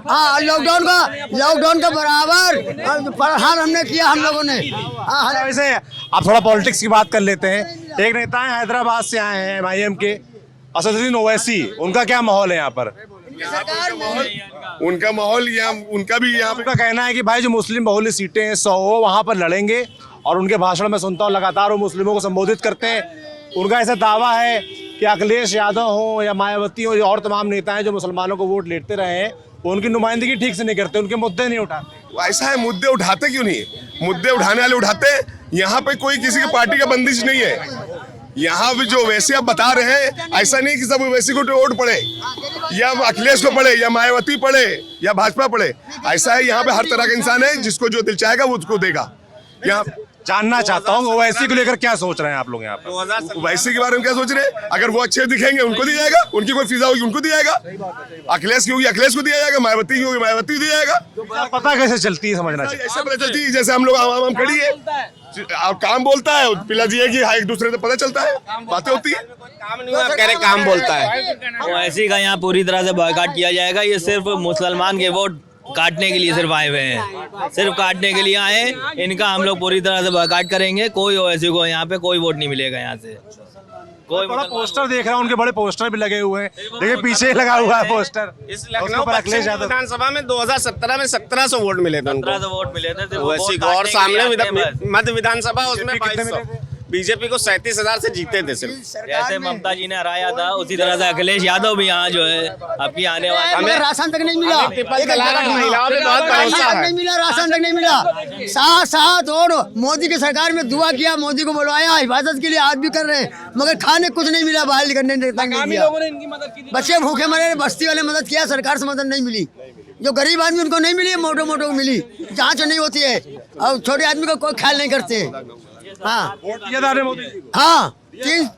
Speaker 10: हाँ, लॉकडाउन का बराबर हाल हमने किया, हम लोगों ने।
Speaker 1: वैसे आप थोड़ा पॉलिटिक्स की बात कर लेते हैं। एक नेता है हैदराबाद से आए हैं MIM के, असदुद्दीन ओवैसी, उनका क्या माहौल है यहाँ पर?
Speaker 12: उनका माहौल यहाँ, उनका भी यहाँ
Speaker 1: उनका कहना है कि भाई जो मुस्लिम बहुल्य सीटें हैं 100 वहाँ पर लड़ेंगे, और उनके भाषण में सुनता हूँ लगातार वो मुस्लिमों को संबोधित करते हैं। उनका ऐसा दावा है कि अखिलेश यादव हो या मायावती हो या और तमाम नेता हैं जो मुसलमानों को वोट लेते रहे हैं, वो उनकी नुमाइंदगी ठीक से नहीं करते, उनके मुद्दे नहीं उठाते।
Speaker 12: ऐसा है, मुद्दे उठाते क्यों नहीं है? मुद्दे उठाने वाले उठाते हैं। यहाँ पे कोई किसी की पार्टी का बंदिश नहीं है। यहाँ भी जो वैसे आप बता रहे हैं, ऐसा नहीं कि सब वैसे को वोट पड़े, या अखिलेश को पड़े, या मायावती पड़े, या भाजपा पड़े। ऐसा है, यहाँ पे हर तरह का इंसान है, जिसको जो दिल चाहेगा वो उसको देगा। यहाँ
Speaker 1: जानना चाहता हूँ ओवैसी को लेकर क्या सोच रहे हैं आप लोग यहाँ पर?
Speaker 12: ओवैसी के बारे में क्या सोच रहे हैं? अगर वो अच्छे दिखेंगे उनको दिया जाएगा, उनकी कोई फिजा होगी उनको दिया जाएगा, अखिलेश की होगी अखिलेश को दिया जाएगा, मायावती की होगी मायावती को दिया जाएगा।
Speaker 1: पता कैसे चलती है, समझना चाहिए।
Speaker 12: ऐसे पता चलती है जैसे हम लोग आवाम खड़ी है, काम बोलता है, पिला जी है कि एक दूसरे से पता चलता है, बातें होती है।
Speaker 13: काम नहीं हुआ, कह रहे काम बोलता है।
Speaker 6: ओवैसी का यहाँ पूरी तरह से बॉयकॉट किया जाएगा। ये सिर्फ मुसलमान के वोट काटने के लिए सिर्फ आए हुए हैं, सिर्फ काटने के लिए आए। इनका हम लोग पूरी तरह से बॉयकॉट करेंगे। कोई ओवैसी को यहाँ पे कोई वोट नहीं मिलेगा यहाँ से। कोई
Speaker 1: बड़ा पोस्टर देख रहा हूँ, उनके बड़े पोस्टर भी लगे हुए हैं, देखिए पीछे लगा हुआ है पोस्टर।
Speaker 13: इस लखनऊ पश्चिम विधानसभा में 2017 में 1700 वोट मिले थे उनको।
Speaker 6: 1700 वोट मिले थे
Speaker 13: ओवैसी को, और सामने मध्य विधानसभा उसमें 2200। बीजेपी को 37,000 से जीते थे सिर्फ।
Speaker 6: जैसे ममता जी ने हराया था उसी तरह से अखिलेश यादव भी यहाँ जो है आपकी आने वाले,
Speaker 10: हमें राशन तक नहीं मिला,
Speaker 13: महिलाओं में बहुत भरोसा है।
Speaker 10: नहीं मिला, राशन तक नहीं मिला। साथ और मोदी की सरकार में दुआ किया, मोदी को बुलवाया, हिफाजत के लिए आज भी कर रहे हैं, मगर खाने कुछ नहीं मिला, बाहर निकलने नहीं दिया। बच्चे भूखे मरे, बस्ती वाले मदद किया, सरकार से मदद नहीं मिली। जो गरीब आदमी उनको नहीं मिली, मोटो को मिली, जांच नहीं होती है, और छोटे आदमी को कोई ख्याल नहीं करते। हाँ,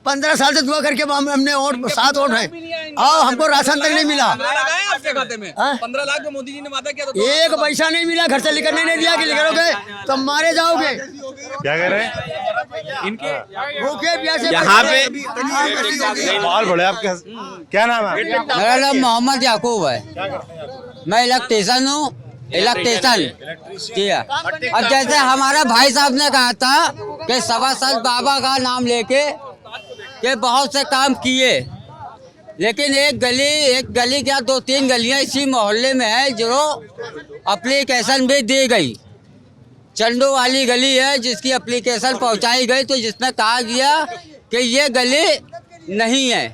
Speaker 10: 15 साल से दुआ करके हमने 7 वोट हैं, और हमको राशन तक नहीं मिला।
Speaker 5: आपके खाते में 15 लाख में मोदी जी ने वादा किया था,
Speaker 10: एक पैसा नहीं मिला, घर से निकलने नहीं दिया कि निकलोगे तो मारे जाओगे।
Speaker 1: क्या कह रहे हैं?
Speaker 5: इनके
Speaker 10: भूखे प्यासे
Speaker 13: यहाँ पे
Speaker 1: माहौल बड़े आपके, क्या नाम है?
Speaker 5: मेरा नाम मोहम्मद याकूब है, मैं इलेक्ट्रीशियन हूँ, इलेक्ट्रीशियन जी। अब जैसे हमारा भाई साहब ने कहा था कि सवासद बाबा का नाम लेके के बहुत से काम किए, लेकिन एक गली क्या 2-3 गलियां इसी मोहल्ले में है जो एप्लीकेशन भी दी गई। चंडू वाली गली है जिसकी एप्लीकेशन पहुंचाई गई, तो जिसमें कहा गया कि ये गली नहीं है,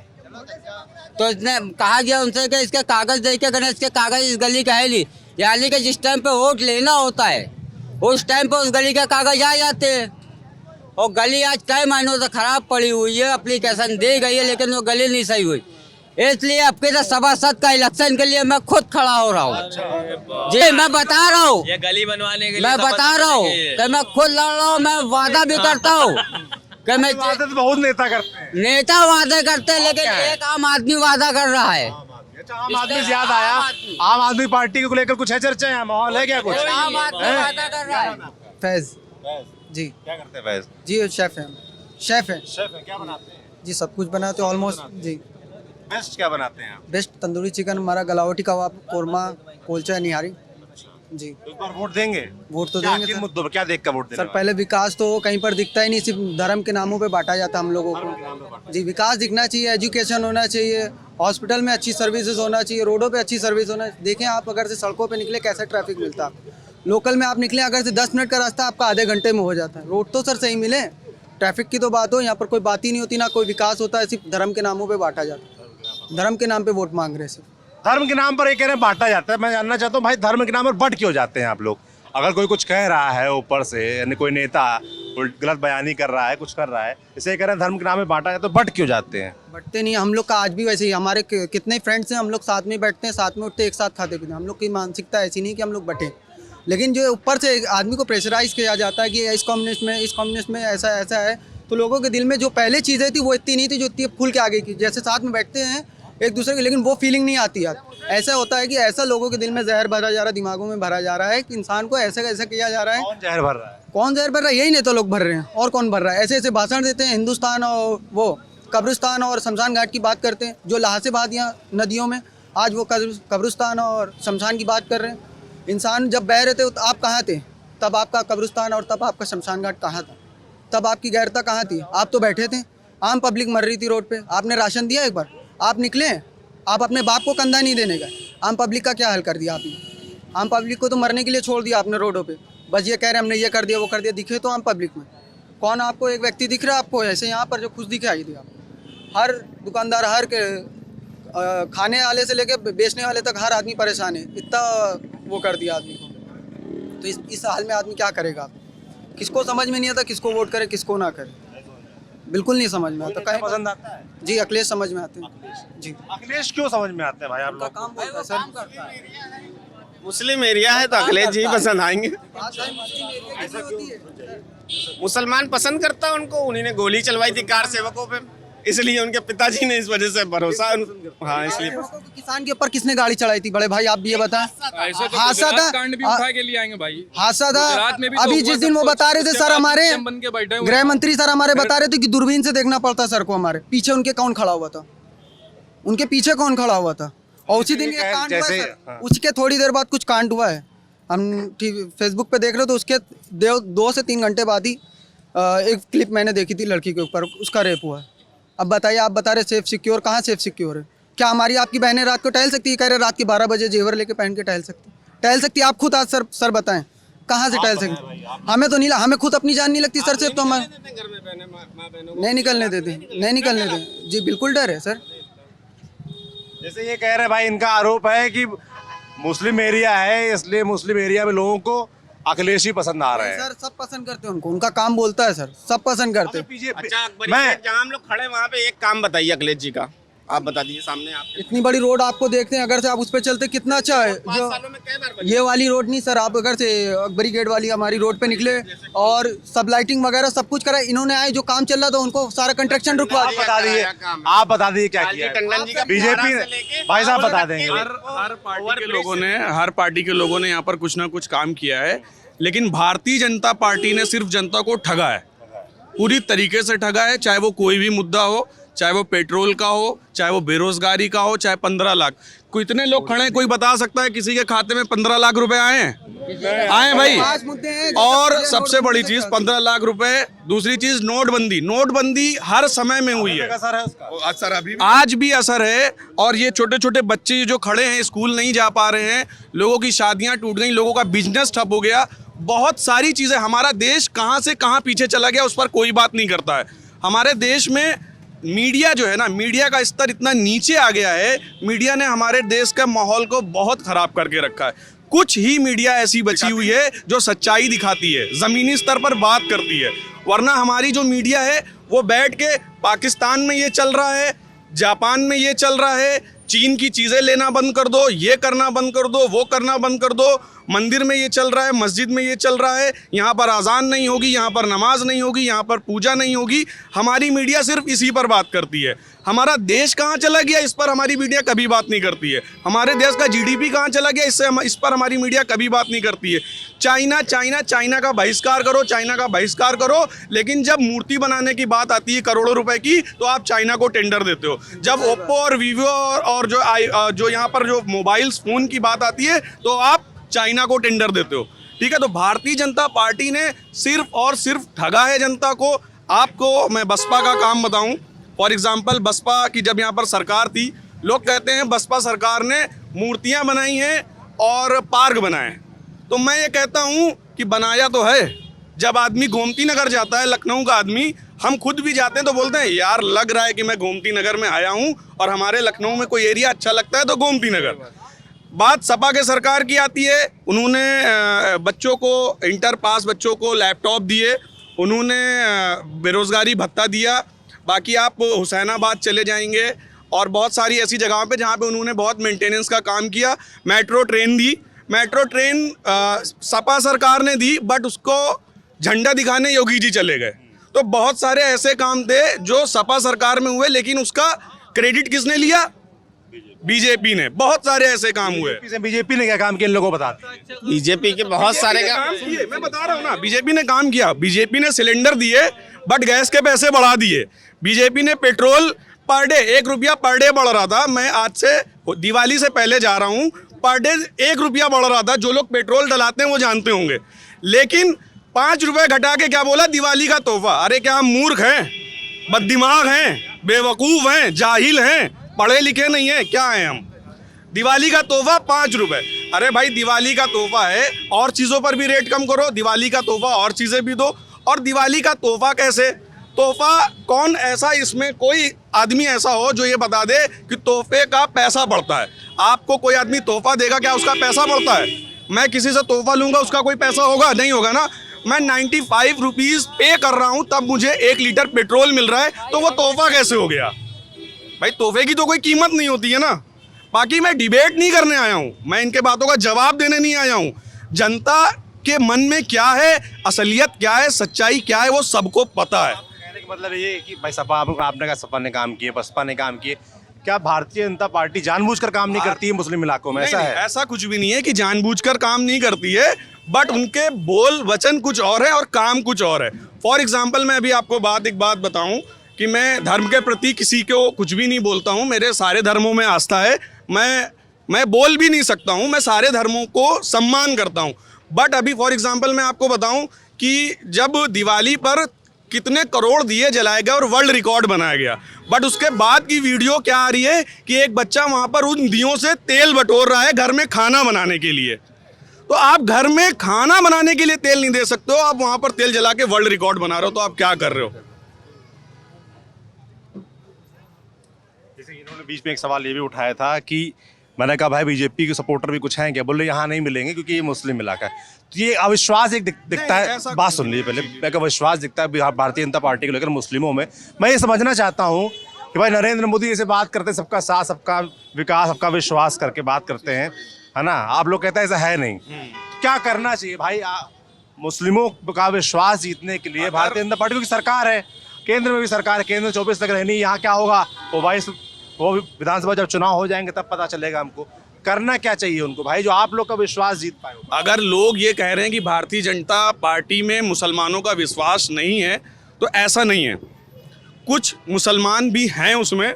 Speaker 5: तो इसने कहा गया उनसे कि इसके कागज दे के अगर इसके कागज इस गली का है नहीं, यानी कि जिस टाइम पे वोट लेना होता है उस टाइम पे उस गली के कागज आ जाते हैं,
Speaker 10: और गली आज कई महीनों से खराब पड़ी हुई है, एप्लीकेशन दी गई है लेकिन वो गली नहीं सही हुई, इसलिए आपके तो सभासद का इलेक्शन के लिए मैं खुद खड़ा हो रहा हूँ। जी मैं बता रहा हूँ,
Speaker 6: ये गली बनवाने के लिए
Speaker 10: मैं बता रहा हूँ कि मैं खुद लड़ रहा हूँ, मैं वादा भी करता हूँ कि मैं
Speaker 1: वादे तो बहुत नेता करते हैं।
Speaker 10: नेता वादे करते हैं लेकिन एक आम आदमी वादा कर रहा है।
Speaker 1: अच्छा, आम आदमी से याद आया, आम आदमी पार्टी को लेकर कुछ है चर्चा, यहाँ माहौल है क्या कुछ?
Speaker 10: आम आदमी वादा कर रहा है।
Speaker 8: फैज जी,
Speaker 1: क्या करते हैं फैज?
Speaker 8: जी शेफ है, शेफ है
Speaker 1: शेफ है, क्या बनाते हैं?
Speaker 8: जी, सब कुछ बनाते हैं ऑलमोस्ट जी।
Speaker 1: बेस्ट क्या बनाते हैं आप?
Speaker 8: बेस्ट तंदूरी चिकन हमारा, गलावटी कबाब, कोरमा, कुलचा, निहारी जी।
Speaker 1: इस बार वोट देंगे?
Speaker 8: वोट तो
Speaker 1: क्या
Speaker 8: देंगे
Speaker 1: किन
Speaker 8: सर।
Speaker 1: मुद्दों पर क्या देख कर वोट देने
Speaker 8: सर पहले विकास तो कहीं पर दिखता ही नहीं, सिर्फ धर्म के नामों पे बांटा जाता हम लोगों को जी। विकास दिखना चाहिए, एजुकेशन होना चाहिए, हॉस्पिटल में अच्छी सर्विसेज होना चाहिए, रोडों पे अच्छी सर्विस होना। देखें आप अगर से सड़कों पे निकले कैसा ट्रैफिक मिलता है, लोकल में आप निकले अगर से 10 मिनट का रास्ता आपका आधे घंटे में हो जाता है। रोड तो सर सही मिले, ट्रैफिक की तो बात हो, यहाँ पर कोई बात ही नहीं होती, ना कोई विकास होता है, सिर्फ धर्म के नामों पर बांटा जाता है। धर्म के नाम पे वोट मांग रहे हैं सिर्फ।
Speaker 1: धर्म के नाम पर एक कह रहे हैं बांटा जाता है। मैं जानना चाहता हूँ भाई, धर्म के नाम पर बट क्यों जाते हैं आप लोग? अगर कोई कुछ कह रहा है ऊपर से, यानी कोई नेता गलत बयानी कर रहा है, कुछ कर रहा है, इसे कह रहे हैं धर्म के नाम पे बांटा जाए, तो बट क्यों जाते हैं?
Speaker 8: बटते नहीं, हम लोग का आज भी वैसे ही, हमारे कितने फ्रेंड्स हैं, हम लोग साथ में बैठते हैं, साथ में उठते, एक साथ खाते पीते हैं। हम लोग की मानसिकता ऐसी नहीं कि हम लोग बटें, लेकिन जो ऊपर से एक आदमी को प्रेशराइज किया जाता है कि इस कम्युनिस्ट में ऐसा ऐसा है, तो लोगों के दिल में जो पहले चीज़ें थी वो इतनी नहीं थी जो इतनी खुल के आगे की। जैसे साथ में बैठते हैं एक दूसरे के, लेकिन वो फीलिंग नहीं आती यार। ऐसा होता है कि ऐसा लोगों के दिल में जहर भरा जा रहा है, दिमागों में भरा जा रहा है कि इंसान को ऐसा कैसा किया जा रहा है।
Speaker 1: कौन जहर भर रहा है?
Speaker 8: कौन जहर भर रहा है? यही नेता लोग भर रहे हैं, और कौन भर रहा है? ऐसे ऐसे भाषण देते हैं, हिंदुस्तान और वो कब्रिस्तान और शमशान घाट की बात करते हैं, जो लहासेबाद यहाँ नदियों में, आज वो कब्रिस्तान और शमशान की बात कर रहे हैं। इंसान जब बह रहे थे तो आप कहाँ थे? तब आपका कब्रिस्तान और तब आपका शमशान घाट कहाँ था? तब आपकी गैरता कहाँ थी? आप तो बैठे थे, आम पब्लिक मर रही थी रोड पे, आपने राशन दिया? एक बार आप निकले, आप अपने बाप को कंधा नहीं देने का, आम पब्लिक का क्या हाल कर दिया आपने? आम पब्लिक को तो मरने के लिए छोड़ दिया आपने रोडों पे, बस ये कह रहे हैं हमने ये कर दिया वो कर दिया। दिखे तो आम पब्लिक में कौन आपको एक व्यक्ति दिख रहा है आपको ऐसे यहाँ पर जो खुश दिखाई दिया? हर दुकानदार, हर खाने वाले से लेके बेचने वाले तक हर आदमी परेशान है, इतना वो कर दिया आदमी को। तो इस हाल में आदमी क्या करेगा? किसको समझ में नहीं आता किसको वोट करे किसको ना करे, बिल्कुल नहीं समझ में आता। कहीं
Speaker 1: पसंद आता है
Speaker 8: जी, अखिलेश समझ में आते हैं जी।
Speaker 1: अखिलेश क्यों समझ में आते हैं भाई आप लोग?
Speaker 8: काम बोलता है सर,
Speaker 13: मुस्लिम एरिया है तो अखिलेश जी पसंद आएंगे। मुसलमान पसंद करता है उनको, उन्हीं ने गोली चलवाई थी कार सेवकों पे, इसलिए उनके पिताजी ने इस वजह से भरोसा, हाँ इसलिए।
Speaker 8: किसान के ऊपर किसने गाड़ी चढ़ाई थी बड़े भाई, आप भी ये बताएं। हादसा था, हादसा था अभी जिस दिन वो बता रहे थे सर, हमारे गृह मंत्री सर हमारे बता रहे थे कि दूरबीन से देखना पड़ता सर को, हमारे पीछे उनके कौन खड़ा हुआ था, उनके पीछे कौन खड़ा हुआ था। और उसी दिन ये कांड हुआ है सर, उसके थोड़ी देर बाद कुछ कांड हुआ है, हम फेसबुक पे देख रहे तो उसके 2 से 3 घंटे बाद ही एक क्लिप मैंने देखी थी लड़की के ऊपर, उसका रेप हुआ है। अब बताइए, आप बता रहे सेफ सिक्योर, कहाँ सेफ सिक्योर है? क्या हमारी आपकी बहनें रात को टहल सकती है? कह रहे रात के 12 बजे जेवर लेके पहन के टहल सकती? आप खुद आज सर बताएं कहाँ से टहल सकती? हमें तो नहीं, हमें खुद अपनी जान नहीं लगती सर से, तो हम नहीं निकलने देते जी, बिल्कुल डर है सर।
Speaker 1: जैसे ये कह रहे भाई, इनका आरोप है कि मुस्लिम एरिया है इसलिए मुस्लिम एरिया में लोगों को अखिलेश ही पसंद आ रहे हैं।
Speaker 8: सर सब पसंद करते हैं उनको, उनका काम बोलता है सर, सब पसंद करते हैं।
Speaker 13: अच्छा जहाँ हम लोग खड़े वहाँ पे एक काम बताइए अखिलेश जी का, आप बता दीजिए सामने आप।
Speaker 8: इतनी बड़ी रोड आपको देखते हैं, अगर से आप उस पर चलते कितना अच्छा है। जो ये वाली रोड नहीं सर, आप अगर से अकबरी गेट वाली हमारी रोड पे निकले और सब लाइटिंग वगैरह सब कुछ करा, इन्होंने आए जो काम चल रहा था उनको सारा कंस्ट्रक्शन रुकवा।
Speaker 1: आप बता दीजिए क्या किया बीजेपी ने? भाई साहब बता देंगे।
Speaker 14: हर पार्टी के लोगों ने यहाँ पर कुछ ना कुछ काम किया है, लेकिन भारतीय जनता पार्टी ने सिर्फ जनता को ठगा है, पूरी तरीके से ठगा है। चाहे वो कोई भी मुद्दा हो, चाहे वो पेट्रोल का हो, चाहे वो बेरोजगारी का हो, चाहे 15 लाख। कितने लोग खड़े हैं, कोई बता सकता है किसी के खाते में 15 लाख रुपए आए हैं भाई? और सबसे बड़ी चीज 15 लाख रुपए, दूसरी चीज नोटबंदी हर समय में हुई है, आज भी असर है। और ये छोटे छोटे बच्चे जो खड़े हैं, स्कूल नहीं जा पा रहे हैं, लोगों की शादियां टूट गई, लोगों का बिजनेस ठप हो गया, बहुत सारी चीजें। हमारा देश कहाँ से कहाँ पीछे चला गया, उस पर कोई बात नहीं करता है। हमारे देश में मीडिया जो है ना, मीडिया का स्तर इतना नीचे आ गया है, मीडिया ने हमारे देश के माहौल को बहुत ख़राब करके रखा है। कुछ ही मीडिया ऐसी बची हुई है जो सच्चाई दिखाती है, ज़मीनी स्तर पर बात करती है, वरना हमारी जो मीडिया है वो बैठ के पाकिस्तान में ये चल रहा है, जापान में ये चल रहा है, चीन की चीज़ें लेना बंद कर दो, ये करना बंद कर दो, वो करना बंद कर दो, मंदिर में ये चल रहा है, मस्जिद में ये चल रहा है, यहाँ पर अजान नहीं होगी, यहाँ पर नमाज नहीं होगी, यहाँ पर पूजा नहीं होगी। हमारी मीडिया सिर्फ इसी पर बात करती है। हमारा देश कहाँ चला गया, इस पर हमारी मीडिया कभी बात नहीं करती है। हमारे देश का जीडीपी कहाँ चला गया, इस पर हमारी मीडिया कभी बात नहीं करती है। चाइना का बहिष्कार करो, चाइना का बहिष्कार करो, लेकिन जब मूर्ति बनाने की बात आती है करोड़ों रुपए की, तो आप चाइना को टेंडर देते हो। जब ओप्पो और वीवो और जो यहाँ पर जो मोबाइल फ़ोन की बात आती है, तो आप चाइना को टेंडर देते हो। ठीक है, तो भारतीय जनता पार्टी ने सिर्फ और सिर्फ ठगा है जनता को। आपको मैं बसपा का काम बताऊं, फॉर एग्जांपल बसपा की जब यहाँ पर सरकार थी, लोग कहते हैं बसपा सरकार ने मूर्तियां बनाई हैं और पार्क बनाए, तो मैं ये कहता हूं कि बनाया तो है। जब आदमी गोमती नगर जाता है, लखनऊ का आदमी, हम खुद भी जाते हैं तो बोलते हैं यार लग रहा है कि मैं गोमती नगर में आया हूँ, और हमारे लखनऊ में कोई एरिया अच्छा लगता है तो गोमती नगर। बात सपा के सरकार की आती है, उन्होंने बच्चों को, इंटर पास बच्चों को लैपटॉप दिए, उन्होंने बेरोज़गारी भत्ता दिया। बाकी आप हुसैनाबाद चले जाएंगे और बहुत सारी ऐसी जगहों पे जहाँ पे उन्होंने बहुत मेंटेनेंस का काम किया। मेट्रो ट्रेन दी, मेट्रो ट्रेन सपा सरकार ने दी, बट उसको झंडा दिखाने योगी जी चले गए। तो बहुत सारे ऐसे काम थे जो सपा सरकार में हुए, लेकिन उसका क्रेडिट किसने लिया? बीजेपी ने। बहुत सारे ऐसे काम हुए।
Speaker 1: बीजेपी ने क्या काम किया इन लोगों को बता?
Speaker 13: बीजेपी के बहुत सारे काम
Speaker 14: किए, मैं बता रहा हूँ ना, बीजेपी ने काम किया। बीजेपी ने सिलेंडर दिए बट गैस के पैसे बढ़ा दिए। बीजेपी ने पेट्रोल पर डे 1 रुपया पर डे बढ़ रहा था, मैं आज से दिवाली से पहले जा रहा हूँ, पर डे 1 रुपया बढ़ रहा था। जो लोग पेट्रोल डलाते हैं वो जानते होंगे, लेकिन 5 रुपए घटा के क्या बोला? दिवाली का तोहफा। अरे क्या हम मूर्ख हैं, बददिमाग हैं, बेवकूफ़ हैं, जाहिल हैं, पढ़े लिखे नहीं हैं, क्या हैं हम? दिवाली का तोहफा 5 रुपए। अरे भाई दिवाली का तोहफा है, और चीज़ों पर भी रेट कम करो, दिवाली का तोहफा और चीज़ें भी दो। और दिवाली का तोहफा कैसे? तोहफा कौन ऐसा, इसमें कोई आदमी ऐसा हो जो ये बता दे कि तोहफे का पैसा बढ़ता है? आपको कोई आदमी तोहफा देगा, क्या उसका पैसा बढ़ता है? मैं किसी से तोहफा लूँगा, उसका कोई पैसा होगा? नहीं होगा ना। मैं 95 रुपीज़ पे कर रहा हूँ, तब मुझे 1 लीटर पेट्रोल मिल रहा है, तो वो तोहफा कैसे हो गया? भाई तोहफे की तो कोई कीमत नहीं होती है ना। बाकी मैं डिबेट नहीं करने आया हूँ, मैं इनके बातों का जवाब देने नहीं आया हूँ। जनता के मन में क्या है, असलियत क्या है, सच्चाई क्या है, वो सबको पता है।
Speaker 1: कहने का मतलब ये है कि भाई सपा, आपने कहा सपा ने काम किए, बसपा ने काम किए, क्या भारतीय जनता पार्टी जानबूझकर काम नहीं करती है मुस्लिम इलाकों में? ऐसा है?
Speaker 14: ऐसा कुछ भी नहीं है कि जानबूझकर काम नहीं करती है, बट उनके बोल वचन कुछ और है और काम कुछ और है। फॉर एग्जाम्पल मैं अभी आपको एक बात बताऊं कि मैं धर्म के प्रति किसी को कुछ भी नहीं बोलता हूं, मेरे सारे धर्मों में आस्था है, मैं बोल भी नहीं सकता हूं, मैं सारे धर्मों को सम्मान करता हूं। बट अभी फॉर एग्जाम्पल मैं आपको बताऊं कि जब दिवाली पर कितने करोड़ दिए जलाए गए और वर्ल्ड रिकॉर्ड बनाया गया, बट उसके बाद की वीडियो क्या आ रही है कि एक बच्चा वहाँ पर उन दियों से तेल बटोर रहा है घर में खाना बनाने के लिए। तो आप घर में खाना बनाने के लिए तेल नहीं दे सकते हो, आप वहाँ पर तेल जला के वर्ल्ड रिकॉर्ड बना रहे हो, तो आप क्या कर रहे हो?
Speaker 1: जैसे इन्होंने बीच में एक सवाल ये भी उठाया था कि मैंने कहा भाई बीजेपी के सपोर्टर भी कुछ हैं क्या? बोले यहाँ नहीं मिलेंगे क्योंकि ये मुस्लिम इलाका है। तो ये अविश्वास एक दिखता है। बात सुन लीजिए पहले, मैं अविश्वास दिखता है भारतीय जनता पार्टी को लेकर मुस्लिमों में। मैं ये समझना चाहता हूँ कि भाई नरेंद्र मोदी ऐसे बात करते हैं, सबका साथ, सबका विकास, सबका विश्वास करके बात करते हैं, है ना? आप लोग कहते हैं ऐसा है नहीं। तो क्या करना चाहिए भाई मुस्लिमों का विश्वास जीतने के लिए? भारतीय जनता पार्टी की सरकार है, केंद्र में भी सरकार है, केंद्र 24 तक रहनी, यहाँ क्या होगा वो विधानसभा जब चुनाव हो जाएंगे तब पता चलेगा हमको। करना क्या चाहिए उनको भाई, जो आप लोग का विश्वास जीत पाए?
Speaker 14: अगर लोग ये कह रहे हैं कि भारतीय जनता पार्टी में मुसलमानों का विश्वास नहीं है, तो ऐसा नहीं है। कुछ मुसलमान भी हैं उसमें,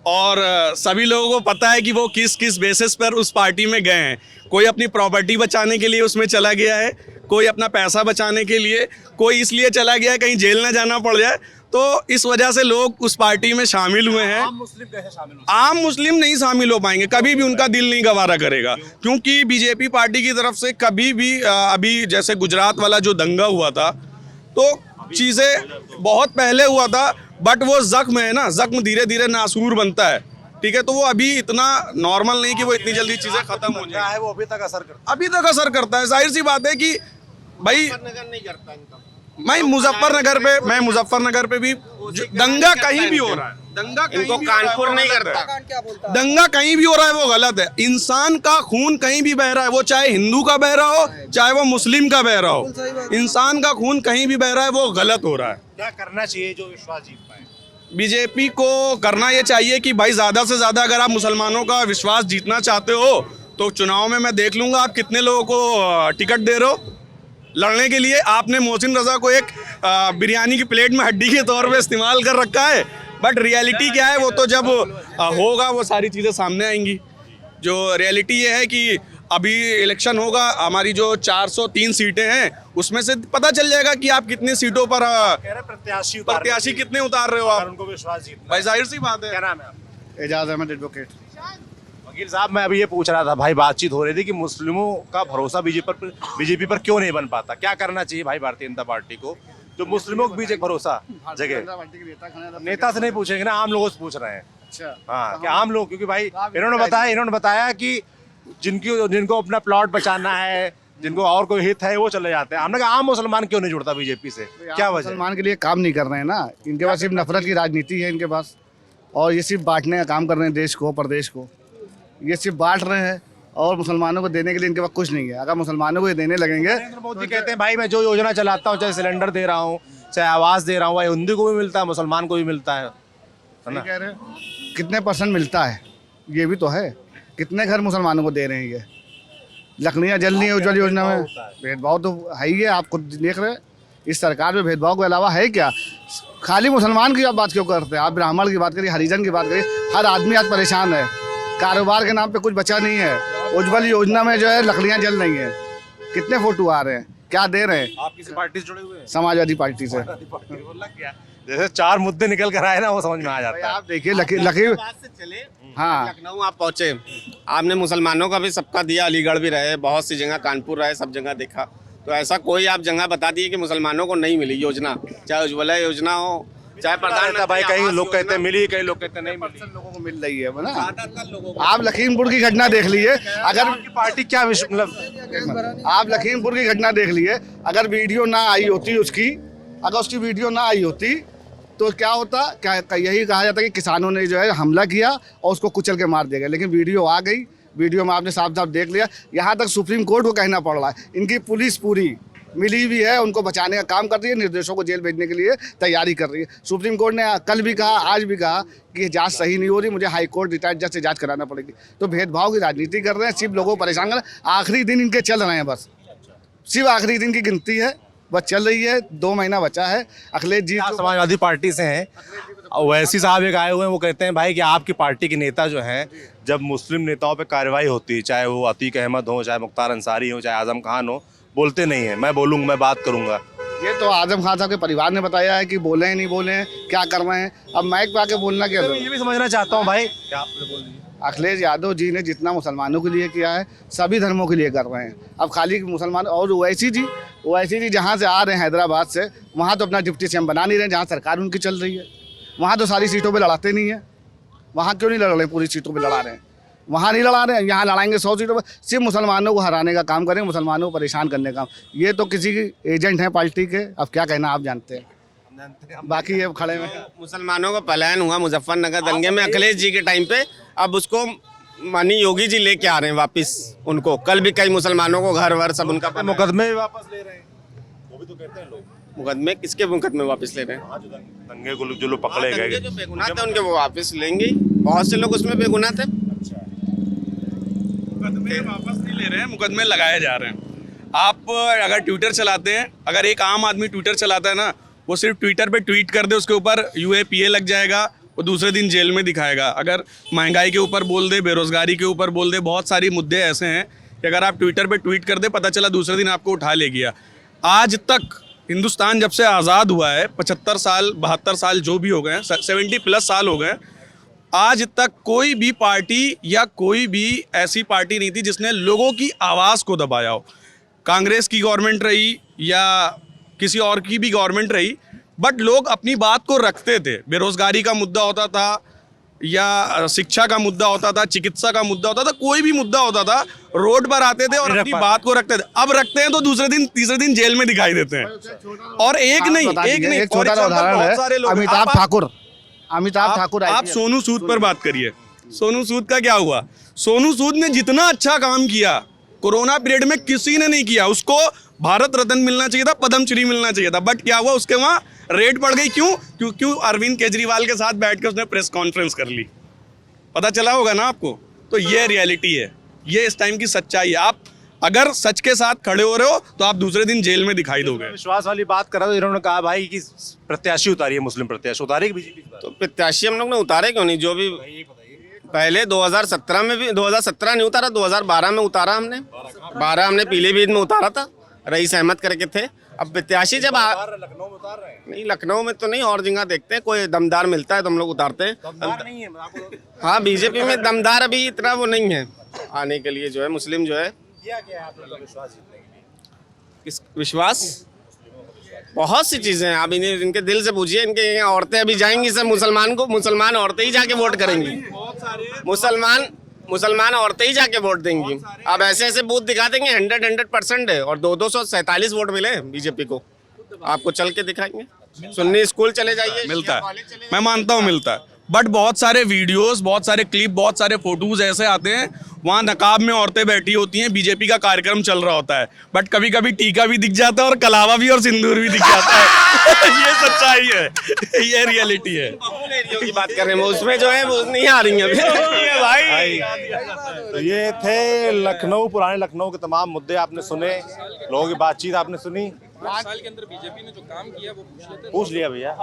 Speaker 14: और सभी लोगों को पता है कि वो किस किस बेसिस पर उस पार्टी में गए हैं। कोई अपनी प्रॉपर्टी बचाने के लिए उसमें चला गया है, कोई अपना पैसा बचाने के लिए, कोई इसलिए चला गया है कहीं जेल ना जाना पड़ जाए। तो इस वजह से लोग उस पार्टी में शामिल हुए हैं।
Speaker 1: आम मुस्लिम कैसे शामिल हो?
Speaker 14: आम मुस्लिम नहीं शामिल हो पाएंगे, कभी भी उनका दिल नहीं गवारा करेगा, क्योंकि बीजेपी पार्टी की तरफ से कभी भी अभी जैसे गुजरात वाला जो दंगा हुआ था, तो चीज़ें बहुत पहले हुआ था, बट वो जख्म है ना, जख्म धीरे धीरे नासूर बनता है। ठीक है, तो वो अभी इतना नॉर्मल नहीं कि वो इतनी जल्दी चीजें खत्म हो जाए,
Speaker 1: वो अभी तक असर करता
Speaker 14: अभी तक असर करता है। जाहिर सी बात है कि भाई
Speaker 13: नहीं करता इनका।
Speaker 14: मैं मुजफ्फरनगर पे भी दंगा कहीं भी हो रहा है, दंगा
Speaker 13: इनको कानपुर नहीं करता,
Speaker 14: दंगा कहीं भी हो रहा है वो गलत है। इंसान का खून कहीं भी बह रहा है, वो चाहे हिंदू का बह रहा हो चाहे वो मुस्लिम का बह रहा हो, इंसान का खून कहीं भी बह रहा है वो गलत हो रहा है।
Speaker 1: क्या करना चाहिए जो विश्वास जीत पाए?
Speaker 14: बीजेपी को करना ये चाहिए कि भाई ज़्यादा से ज़्यादा अगर आप मुसलमानों का विश्वास जीतना चाहते हो तो चुनाव में मैं देख लूँगा आप कितने लोगों को टिकट दे रहे हो लड़ने के लिए। आपने मोहसिन रजा को एक बिरयानी की प्लेट में हड्डी के तौर पे इस्तेमाल कर रखा है, बट रियलिटी क्या है वो तो जब होगा वो सारी चीज़ें सामने आएंगी। जो रियलिटी ये है कि अभी इलेक्शन होगा, हमारी जो 403 सीटें हैं उसमें से पता चल जाएगा कि आप कितनी सीटों पर प्रत्याशी कितने उतार रहे हो आप,
Speaker 1: उनको विश्वास जीतना।
Speaker 14: भाई जाहिर सी बात है।
Speaker 1: क्या नाम है आपका?
Speaker 8: एजाज अहमद एडवोकेट।
Speaker 1: वकील साहब, मैं अभी ये पूछ रहा था, भाई बातचीत हो रही थी कि मुस्लिमों का भरोसा बीजेपी पर क्यों नहीं बन पाता, क्या करना चाहिए भाई भारतीय जनता पार्टी को जो मुस्लिमों के बीच एक भरोसा जगह? नेता से नहीं पूछेंगे ना, आम लोगों से पूछ रहे हैं।
Speaker 8: अच्छा,
Speaker 1: हाँ, क्या आम लोग, क्योंकि भाई इन्होंने बताया कि जिनको अपना प्लॉट बचाना है, जिनको और कोई हित है वो चले जाते हैं। हमने कहा आम मुसलमान क्यों नहीं जुड़ता बीजेपी से, क्या वजह?
Speaker 8: मुसलमान के लिए काम नहीं कर रहे हैं ना, इनके पास सिर्फ नफरत की राजनीति है इनके पास, और ये सिर्फ बांटने का काम कर रहे हैं देश को, प्रदेश को ये सिर्फ बांट रहे हैं और मुसलमानों को देने के लिए इनके पास कुछ नहीं है। अगर मुसलमानों को ये देने लगेंगे,
Speaker 1: नरेंद्र मोदी कहते हैं भाई मैं जो योजना चलाता हूँ, चाहे सिलेंडर दे रहा हूँ, चाहे आवास दे रहा हूँ, भाई हिंदू को भी मिलता है मुसलमान को भी मिलता है ना?
Speaker 8: कह रहे हैं कितने % मिलता है, ये भी तो है, कितने घर मुसलमानों को दे रहे हैं, ये लकड़ियाँ जल रही है उज्ज्वल योजना में। भेदभाव तो है ही है, आप खुद देख रहे हैं इस सरकार में भेदभाव के अलावा है क्या? खाली मुसलमान की आप बात क्यों करते हैं? आप ब्राह्मण की बात करिए, हरिजन की बात करिए, हर आदमी आज परेशान है, कारोबार के नाम पे कुछ बचा नहीं है। उज्ज्वल योजना में जो है लकड़ियाँ जल रही हैं, कितने फोटो आ रहे हैं, क्या दे रहे हैं?
Speaker 1: आप किसी पार्टी से जुड़े हुए हैं?
Speaker 8: समाजवादी पार्टी से।
Speaker 1: जैसे 4 मुद्दे निकल कर आए ना, वो समझ में आ जाता है।
Speaker 8: आप देखिए लकीर
Speaker 13: चले,
Speaker 8: हाँ,
Speaker 13: लखनऊ आप पहुंचे, आपने मुसलमानों का भी सबका दिया, अलीगढ़ भी रहे, बहुत सी जगह, कानपुर रहे, सब जगह देखा, तो ऐसा कोई आप जगह बता दिए कि मुसलमानों को नहीं मिली योजना, चाहे उज्ज्वला योजना हो, चाहे प्रधानमंत्री
Speaker 1: भाई कहीं लोग कहते हैं मिली, कहीं लोग कहते हैं नहीं मिली।
Speaker 8: लोगों को मिल रही है ना। आप लखीमपुर की घटना देख लीजिए, अगर
Speaker 1: पार्टी क्या मतलब,
Speaker 8: आप लखीमपुर की घटना देख लिए, अगर वीडियो ना आई होती उसकी, अगर उसकी वीडियो ना आई होती तो क्या होता? क्या यही कहा जाता कि किसानों ने जो है हमला किया और उसको कुचल के मार दिया गया, लेकिन वीडियो आ गई, वीडियो में आपने साफ साफ देख लिया। यहाँ तक सुप्रीम कोर्ट को कहना पड़ रहा है, इनकी पुलिस पूरी मिली हुई है, उनको बचाने का काम कर रही है, निर्दोषों को जेल भेजने के लिए तैयारी कर रही है। सुप्रीम कोर्ट ने कल भी कहा, आज भी कहा कि ये जांच सही नहीं हो रही, मुझे हाई कोर्ट रिटायर्ड जज से जांच कराना पड़ेगी। तो भेदभाव की राजनीति कर रहे हैं, सिर्फ लोगों को परेशान कर रहे हैं। आखिरी दिन इनके चल रहे हैं, बस सिर्फ आखिरी दिन की गिनती है, बस चल रही है, 2 महीना बचा है। अखिलेश जी
Speaker 1: समाजवादी पार्टी से हैं, ओवैसी साहब एक आए हुए हैं, वो कहते हैं भाई कि आपकी पार्टी के नेता जो हैं, जब मुस्लिम नेताओं पे कार्रवाई होती है, चाहे वो अतीक अहमद हो, चाहे मुख्तार अंसारी हो, चाहे आजम खान हो, बोलते नहीं है। मैं बोलूँगा, मैं बात करूँगा।
Speaker 8: ये तो आजम खान साहब के परिवार ने बताया है कि बोले हैं नहीं बोले हैं, क्या कर रहे हैं। अब माइक पे आके बोलना क्या?
Speaker 1: ये भी समझना चाहता हूँ भाई, क्या आपने बोल दिया?
Speaker 8: अखिलेश यादव जी ने जितना मुसलमानों के लिए किया है, सभी धर्मों के लिए कर रहे हैं। अब खाली मुसलमान, और ओवैसी जी जहाँ से आ रहे हैं हैदराबाद से, वहाँ तो अपना डिप्टी सीएम बना नहीं रहे, जहाँ सरकार उनकी चल रही है, वहाँ तो सारी सीटों पे लड़ाते नहीं है। वहाँ क्यों नहीं लड़ रहे? पूरी सीटों पे लड़ा रहे हैं, वहाँ नहीं लड़ा रहे हैं, यहाँ लड़ाएंगे 100 सीटों पर। सिर्फ मुसलमानों को हराने का काम करेंगे, मुसलमानों को परेशान करने का। ये तो किसी की एजेंट हैं पार्टी के, अब क्या कहना आप जानते हैं। बाकी ये खड़े में
Speaker 13: मुसलमानों का पलायन हुआ मुजफ्फरनगर दंगे में अखिलेश जी के टाइम पे, अब उसको माननीय योगी जी लेके आ रहे हैं वापस उनको। कल भी कई मुसलमानों को घर वर सब उनका
Speaker 1: मुकदमे वापस ले रहे हैं, वो भी तो कहते हैं लोग।
Speaker 13: मुकदमे किसके मुकदमे वापस ले रहे हैं?
Speaker 1: दंगे को जो लोग पकड़े गए,
Speaker 13: जो बेगुनाह थे उनके वो वापस लेंगे, बहुत से लोग उसमें बेगुनाह थे।
Speaker 14: मुकदमे वापस नहीं ले रहे हैं, मुकदमे लगाए जा रहे हैं। आप अगर ट्विटर चलाते हैं, अगर एक आम आदमी ट्विटर चलाता है ना, वो सिर्फ ट्विटर पे ट्वीट कर दे, उसके ऊपर UAPA लग जाएगा, वो दूसरे दिन जेल में दिखाएगा। अगर महंगाई के ऊपर बोल दे, बेरोजगारी के ऊपर बोल दे, बहुत सारी मुद्दे ऐसे हैं कि अगर आप ट्विटर पे ट्वीट कर दे, पता चला दूसरे दिन आपको उठा ले गया। आज तक हिंदुस्तान जब से आज़ाद हुआ है, 75 साल 72 साल जो भी हो गए हैं, 70+ साल हो गए, आज तक कोई भी पार्टी या कोई भी ऐसी पार्टी नहीं थी जिसने लोगों की आवाज़ को दबाया हो। कांग्रेस की गवर्नमेंट रही या किसी और की भी गवर्नमेंट रही, बट लोग अपनी बात को रखते थे। बेरोजगारी का मुद्दा होता था, या शिक्षा का मुद्दा होता था, चिकित्सा का मुद्दा होता था, कोई भी मुद्दा होता था, रोड पर आते थे और अपनी बात को रखते थे। अब रखते हैं तो दूसरे दिन तीसरे दिन जेल में दिखाई देते हैं। और एक नहीं
Speaker 1: एक छोटा सा उदाहरण है, अमिताभ ठाकुर
Speaker 14: आप सोनू सूद पर बात करिए। सोनू सूद का क्या हुआ? सोनू सूद ने जितना अच्छा काम किया कोरोना पीरियड में किसी ने नहीं किया। उसको भारत रत्न मिलना चाहिए था, पद्मश्री मिलना चाहिए था, बट क्या हुआ? उसके वहाँ रेड पड़ गई। क्यों? क्योंकि अरविंद केजरीवाल के साथ बैठकर उसने प्रेस कॉन्फ्रेंस कर ली। पता चला होगा ना आपको। तो ये रियलिटी है, ये इस टाइम की सच्चाई है। आप अगर सच के साथ खड़े हो रहे हो तो आप दूसरे दिन जेल में दिखाई दोगे।
Speaker 1: विश्वास वाली बात कर रहा था, इन्होंने कहा भाई कि प्रत्याशी उतारी है, मुस्लिम प्रत्याशी उतारे कि बीजेपी?
Speaker 13: तो प्रत्याशी हम लोग ने उतारे क्यों नहीं? जो भी पहले 2017 में भी 2017 नहीं उतारा, 2012 में उतारा हमने। 12 हमने पीलीभीत में उतारा था, रईस अहमद करके थे। अब प्रत्याशी जब
Speaker 1: लखनऊ में उतार रहे हैं?
Speaker 13: नहीं, लखनऊ में तो नहीं, और जगह देखते हैं, कोई दमदार मिलता है तो हम लोग उतारते हैं। हाँ, बीजेपी में दमदार अभी इतना वो नहीं है आने के लिए, जो है मुस्लिम जो है।
Speaker 1: क्या आप लोगों का विश्वास जीतने के लिए?
Speaker 13: किस विश्वास? बहुत सी चीजें हैं। आप इनके दिल से पूछिए, इनके यहाँ औरतें अभी जाएंगी सब मुसलमान औरतें ही जाके वोट करेंगी। मुसलमान औरतें ही जाके वोट देंगी। अब ऐसे बूथ दिखा देंगे 100% है, और 247 वोट मिले बीजेपी को। आपको चल के दिखाएंगे। सुन्नी स्कूल चले जाइए,
Speaker 14: मिलता है, मैं मानता हूँ मिलता है, बट बहुत सारे वीडियोस, बहुत सारे क्लिप, बहुत सारे फोटोज ऐसे आते हैं, वहाँ नकाब में औरतें बैठी होती हैं, बीजेपी का कार्यक्रम चल रहा होता है, बट कभी कभी टीका भी दिख जाता है और कलावा भी और सिंदूर भी दिख जाता है। ये सच्चाई है, ये रियलिटी है।
Speaker 13: की बात कर रहे हैं, उसमें जो है वो नहीं आ रही है भाई।
Speaker 1: तो ये थे लखनऊ, पुराने लखनऊ के तमाम मुद्दे आपने सुने, लोगों की बातचीत आपने सुनी।
Speaker 15: 5 साल के अंदर बीजेपी ने जो काम किया वो
Speaker 1: पूछ लिया भैया।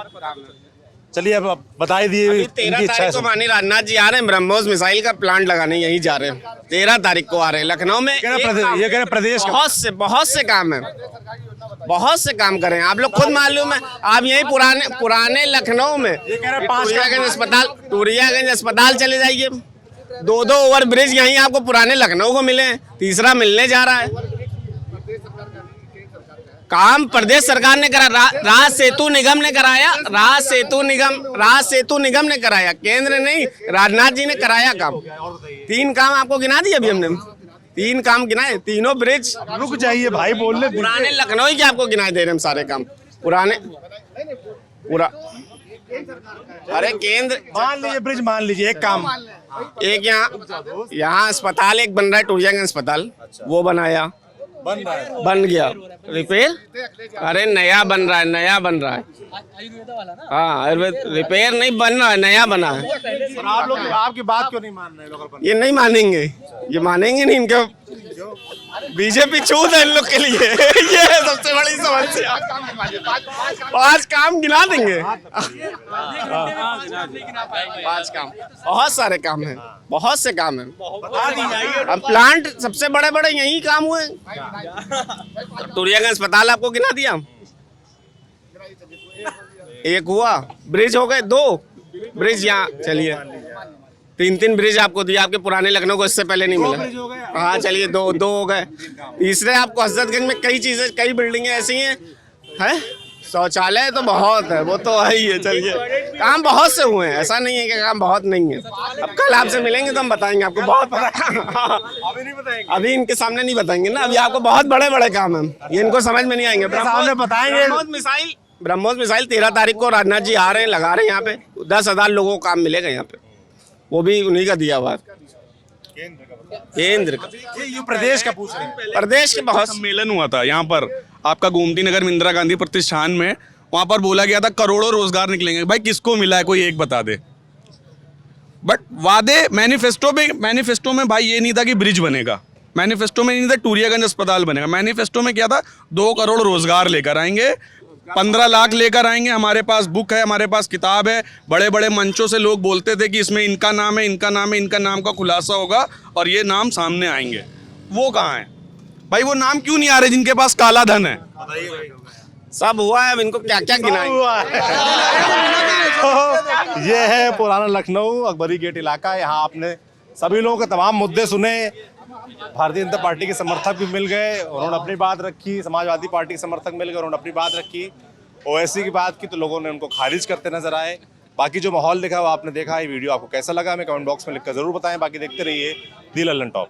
Speaker 1: चलिए अब बधाई दिए।
Speaker 13: 13 तारीख को माननीय राजनाथ जी आ रहे हैं, ब्रह्मोस मिसाइल का प्लांट लगाने यहीं जा रहे हैं। 13 तारीख को आ रहे हैं लखनऊ में।
Speaker 1: ये कह रहे प्रदेश
Speaker 13: बहुत से काम है, बहुत से काम करें। आप लोग खुद मालूम है, आप यही पुराने लखनऊ में टूरियागंज अस्पताल चले जाइए, 2 ओवर ब्रिज यहीं आपको पुराने लखनऊ को मिले हैं, तीसरा मिलने जा रहा है। काम प्रदेश सरकार ने करा, राज सेतु निगम ने कराया, राज सेतु निगम ने कराया, केंद्र नहीं, राजनाथ जी ने कराया काम। 3 काम आपको गिना दिए अभी हमने, 3 काम गिनाए, तीनों ब्रिज।
Speaker 1: रुक जाइए भाई, बोल ले।
Speaker 13: पुराने लखनऊ के आपको गिनाए दे रहे हैं सारे काम पुराने पूरा। अरे केंद्र
Speaker 1: मान लीजिए, ब्रिज मान लीजिए, एक काम,
Speaker 13: एक यहाँ अस्पताल एक बन रहा है, टूरियागंज अस्पताल, वो बनाया, बन गया। रिपेयर? अरे नया बन रहा है, हाँ, रिपेयर नहीं बन रहा है, नया बना है।
Speaker 1: आप लोग आपकी बात क्यों नहीं मान रहे लोग?
Speaker 13: ये नहीं मानेंगे, ये मानेंगे नहीं, इनके बीजेपी छूत है इन लोग के लिए। ये है सबसे बड़ी समस्या। 5 काम गिना देंगे, 5 काम, बहुत सारे काम हैं, बहुत से काम हैं। अब प्लांट सबसे बड़े यही काम हुए। टूरियागंज अस्पताल आपको गिना दिया, एक हुआ, ब्रिज हो गए 2 ब्रिज, यहाँ चलिए 3 ब्रिज आपको दिया, आपके पुराने लखनऊ को इससे पहले नहीं मिला। हाँ चलिए 2 हो गए। तीसरे आपको हजरतगंज में कई चीजें, कई बिल्डिंगें ऐसी हैं, शौचालय तो बहुत है, वो तो है ही है। चलिए काम बहुत से हुए हैं, ऐसा नहीं है कि काम बहुत नहीं है। अब कल आपसे मिलेंगे तो हम बताएंगे आपको, बहुत पता। अभी इनके सामने नहीं बताएंगे ना, अभी आपको बहुत बड़े काम है, ये इनको समझ में नहीं आएंगे।
Speaker 1: सामने बताएंगे।
Speaker 13: ब्रह्मोस मिसाइल 13 तारीख को राजनाथ जी आ रहे हैं, लगा रहे हैं यहाँ पे, 10,000 लोगों को काम मिलेगा यहाँ पे, वो भी उन्हीं का दिया हुआ, केंद्र का।
Speaker 1: ये प्रदेश का पूछ रहे हैं।
Speaker 13: प्रदेश के बहुत
Speaker 14: सम्मेलन हुआ था यहाँ पर आपका गोमती नगर में इंदिरा गांधी प्रतिष्ठान में, वहां पर बोला गया था करोड़ों रोजगार निकलेंगे। भाई किसको मिला है, कोई एक बता दे। बट वादे मैनिफेस्टो में भाई ये नहीं था कि ब्रिज बनेगा, मैनिफेस्टो में नहीं था टूरियागंज अस्पताल बनेगा, मैनिफेस्टो में क्या था, 2 करोड़ रोजगार लेकर आएंगे, 15 लाख लेकर आएंगे। हमारे पास बुक है, हमारे पास किताब है, बड़े बड़े मंचों से लोग बोलते थे कि इसमें इनका नाम है, इनका नाम का खुलासा होगा और ये नाम सामने आएंगे। वो कहाँ है भाई? वो नाम क्यों नहीं आ रहे जिनके पास काला धन है?
Speaker 13: सब हुआ है, अब इनको क्या क्या गिनाएं?
Speaker 1: तो ये है पुराना लखनऊ, अकबरी गेट इलाका। यहाँ आपने सभी लोगों के तमाम मुद्दे सुने, भारतीय जनता पार्टी के समर्थक भी मिल गए, उन्होंने अपनी बात रखी, समाजवादी पार्टी के समर्थक मिल गए, उन्होंने अपनी बात रखी, ओवैसी की बात की तो लोगों ने उनको खारिज करते नजर आए। बाकी जो माहौल देखा वो आपने देखा। ये वीडियो आपको कैसा लगा हमें कमेंट बॉक्स में लिखकर जरूर बताएं। बाकी देखते रहिए दी लल्लन टॉप।